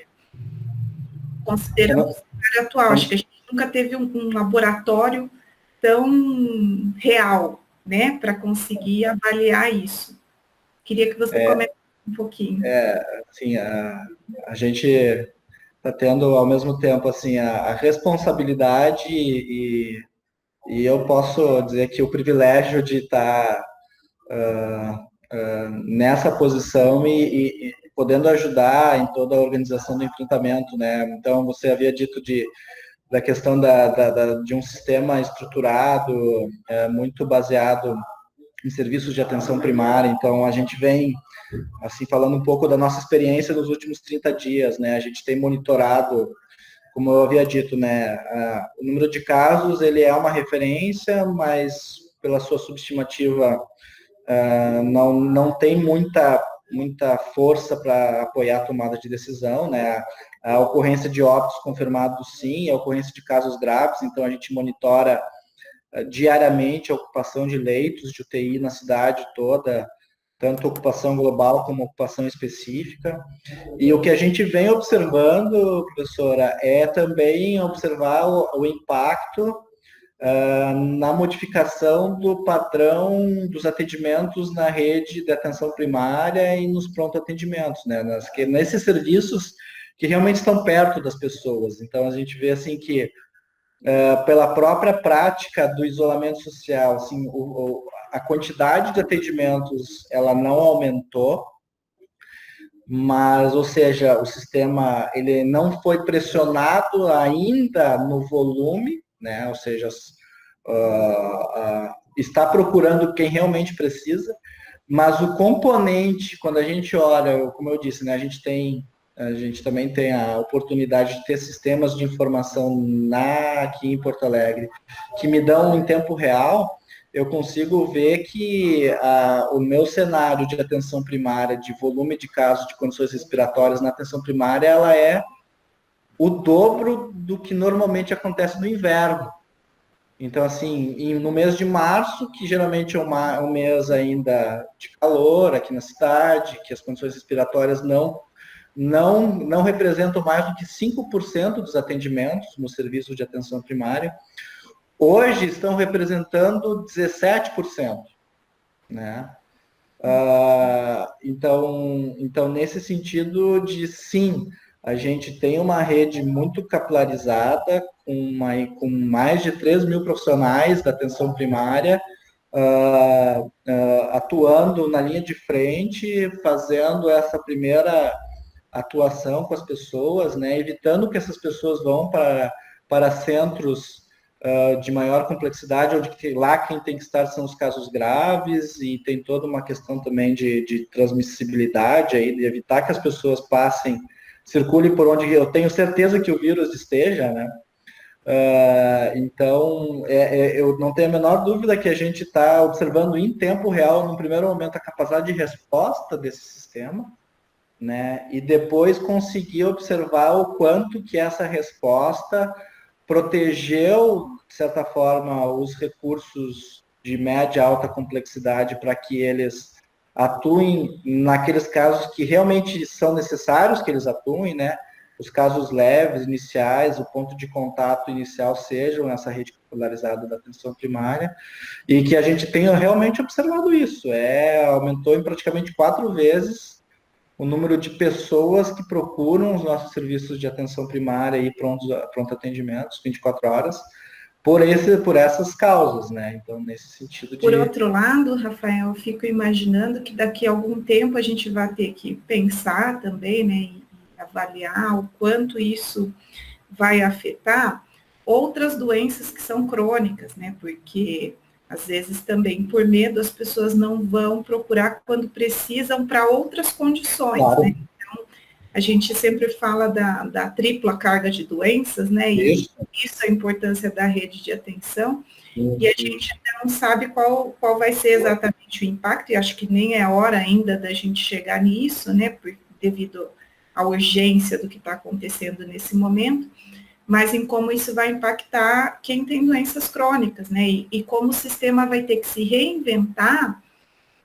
Considerando o cenário atual. Acho que a gente nunca teve um laboratório tão real, né, para conseguir avaliar isso. Queria que você comentasse um pouquinho. Assim, a gente está tendo ao mesmo tempo assim a responsabilidade e eu posso dizer que o privilégio de estar nessa posição e podendo ajudar em toda a organização do enfrentamento, né? Então você havia dito da questão de um sistema estruturado, muito baseado em serviços de atenção primária. Então a gente vem assim falando um pouco da nossa experiência nos últimos 30 dias, né? A gente tem monitorado, como eu havia dito, né, o número de casos, ele é uma referência, mas pela sua subestimativa não tem muita força para apoiar a tomada de decisão, né? A ocorrência de óbitos confirmados, sim, a ocorrência de casos graves, então a gente monitora diariamente a ocupação de leitos de UTI na cidade toda, tanto ocupação global como ocupação específica. E o que a gente vem observando, professora, é também observar o impacto na modificação do padrão dos atendimentos na rede de atenção primária e nos pronto-atendimentos, né? Nesses serviços que realmente estão perto das pessoas. Então, a gente vê assim que, pela própria prática do isolamento social, assim, a quantidade de atendimentos ela não aumentou, mas, ou seja, o sistema ele não foi pressionado ainda no volume, né? Ou seja, está procurando quem realmente precisa, mas o componente, quando a gente olha, como eu disse, né? A gente também tem a oportunidade de ter sistemas de informação aqui em Porto Alegre que me dão em tempo real. Eu consigo ver que o meu cenário de atenção primária, de volume de casos de condições respiratórias na atenção primária, ela é o dobro do que normalmente acontece no inverno. Então, assim, no mês de março, que geralmente é um mês ainda de calor aqui na cidade, que as condições respiratórias não representam mais do que 5% dos atendimentos no serviço de atenção primária, hoje estão representando 17%, né? Então, nesse sentido de sim, a gente tem uma rede muito capilarizada, com mais de 3 mil profissionais da atenção primária, atuando na linha de frente, fazendo essa primeira atuação com as pessoas, né? Evitando que essas pessoas vão para centros de maior complexidade, onde lá quem tem que estar são os casos graves, e tem toda uma questão também de transmissibilidade, aí, de evitar que as pessoas circulem por onde eu tenho certeza que o vírus esteja, né? Então, eu não tenho a menor dúvida que a gente está observando em tempo real, no primeiro momento, a capacidade de resposta desse sistema, né? E depois conseguir observar o quanto que essa resposta protegeu, de certa forma, os recursos de média e alta complexidade para que eles atuem naqueles casos que realmente são necessários que eles atuem, né? Os casos leves, iniciais, o ponto de contato inicial sejam nessa rede popularizada da atenção primária, e que a gente tenha realmente observado isso. Aumentou em praticamente 4 vezes o número de pessoas que procuram os nossos serviços de atenção primária e pronto atendimentos, 24 horas, por essas causas, né? Então, nesse sentido Por outro lado, Rafael, eu fico imaginando que daqui a algum tempo a gente vai ter que pensar também, né, e avaliar o quanto isso vai afetar outras doenças que são crônicas, né? Porque às vezes também, por medo, as pessoas não vão procurar quando precisam para outras condições, claro, né? Então, a gente sempre fala da tripla carga de doenças, né? E isso é a importância da rede de atenção. E a gente não sabe qual vai ser exatamente o impacto, e acho que nem é hora ainda da gente chegar nisso, né? Devido à urgência do que está acontecendo nesse momento, mas em como isso vai impactar quem tem doenças crônicas, né? E como o sistema vai ter que se reinventar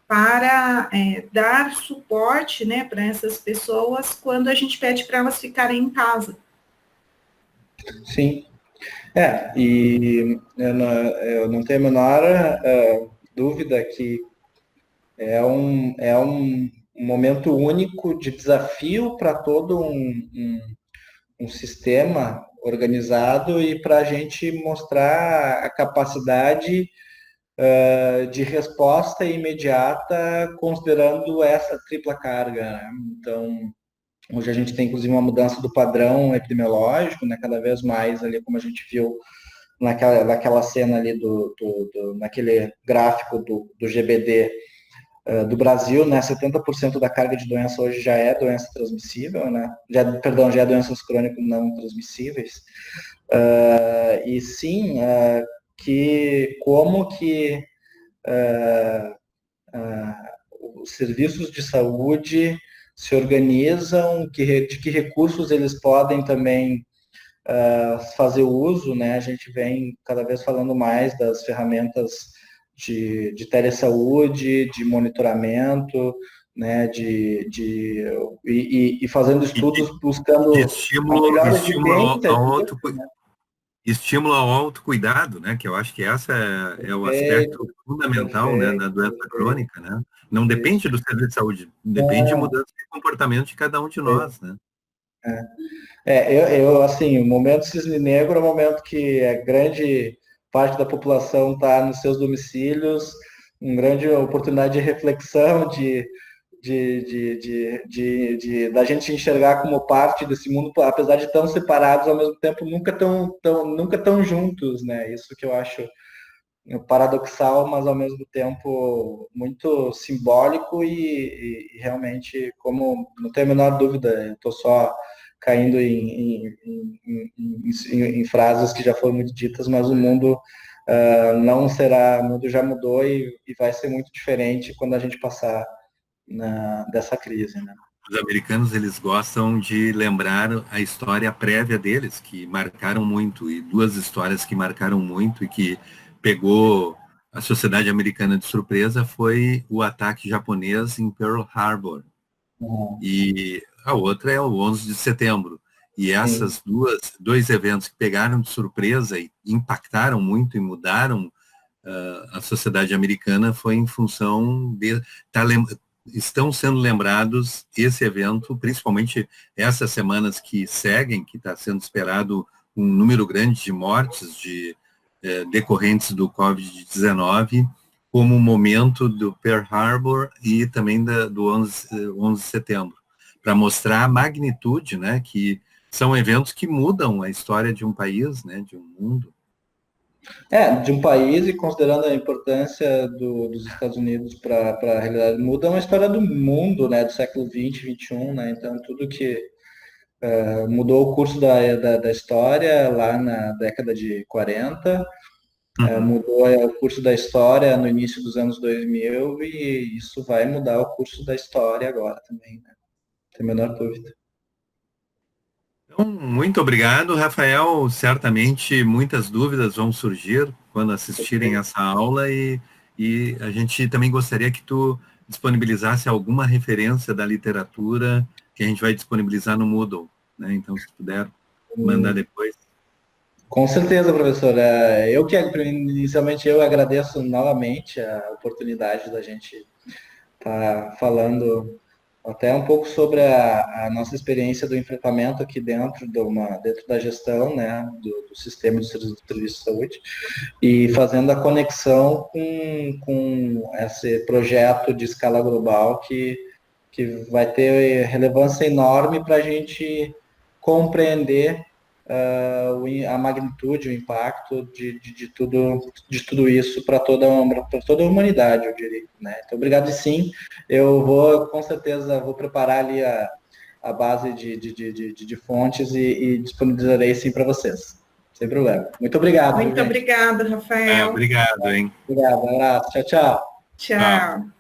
para dar suporte, né, para essas pessoas quando a gente pede para elas ficarem em casa. Sim. E eu não tenho a menor dúvida que é um momento único de desafio para todo um sistema organizado, e para a gente mostrar a capacidade de resposta imediata, considerando essa tripla carga, né? Então, hoje a gente tem, inclusive, uma mudança do padrão epidemiológico, né? Cada vez mais, ali, como a gente viu naquela cena ali, naquele gráfico do GBD, do Brasil, né, 70% da carga de doença hoje já é doença transmissível, né, já é doenças crônicas não transmissíveis, e sim, como que os serviços de saúde se organizam, de que recursos eles podem também fazer uso, né, a gente vem cada vez falando mais das ferramentas de telesaúde, de monitoramento, né, e fazendo estudos buscando estímulo a outro, né? estímulo ao autocuidado, né? Que eu acho que essa é o Perfeito, aspecto fundamental, né, da perfeito, doença perfeito. crônica, né? Não Isso. depende do serviço de saúde, depende de Não, mudança de comportamento de cada um de é, nós, né? assim, o momento cisne negro é o momento que a grande parte da população está nos seus domicílios, uma grande oportunidade de reflexão, da gente enxergar como parte desse mundo, apesar de tão separados, ao mesmo tempo nunca tão juntos, né? Isso que eu acho paradoxal, mas ao mesmo tempo muito simbólico e realmente, como não tenho a menor dúvida, eu estou só caindo em frases que já foram muito ditas, mas o mundo não será, o mundo já mudou e vai ser muito diferente quando a gente passar dessa crise, né? Os americanos, eles gostam de lembrar a história prévia deles, que marcaram muito, e duas histórias que marcaram muito e que pegou a sociedade americana de surpresa foi o ataque japonês em Pearl Harbor, Uhum. e a outra é o 11 de setembro. E Sim. essas dois eventos que pegaram de surpresa e impactaram muito e mudaram a sociedade americana foi em função de tá, estão sendo lembrados esse evento, principalmente essas semanas que seguem, que está sendo esperado um número grande de mortes decorrentes do Covid-19, como o momento do Pearl Harbor e também do 11 de setembro, para mostrar a magnitude, né, que são eventos que mudam a história de um país, né, de um mundo. De um país e considerando a importância dos Estados Unidos para a realidade, muda uma história do mundo, né, do século XX, XXI, né, então tudo que mudou o curso da história lá na década de 40, Uhum. mudou o curso da história no início dos anos 2000 e isso vai mudar o curso da história agora também, né, não tem a menor dúvida. Então, muito obrigado, Rafael. Certamente muitas dúvidas vão surgir quando assistirem essa aula e a gente também gostaria que tu disponibilizasse alguma referência da literatura que a gente vai disponibilizar no Moodle, né? Então, se puder mandar depois. Com certeza, professora. Inicialmente, eu agradeço novamente a oportunidade da gente estar falando até um pouco sobre a nossa experiência do enfrentamento aqui dentro da gestão, né, do sistema de serviço de saúde e fazendo a conexão com esse projeto de escala global que vai ter relevância enorme para a gente compreender a magnitude, o impacto de tudo isso para toda a humanidade, eu diria. Né? Então, obrigado, e sim, com certeza, vou preparar ali a base de fontes e disponibilizarei sim para vocês. Sem problema. Muito obrigado, Muito gente. obrigada, Rafael. Obrigado, hein? Obrigado, um abraço. Tchau, tchau. Tchau. Tchau.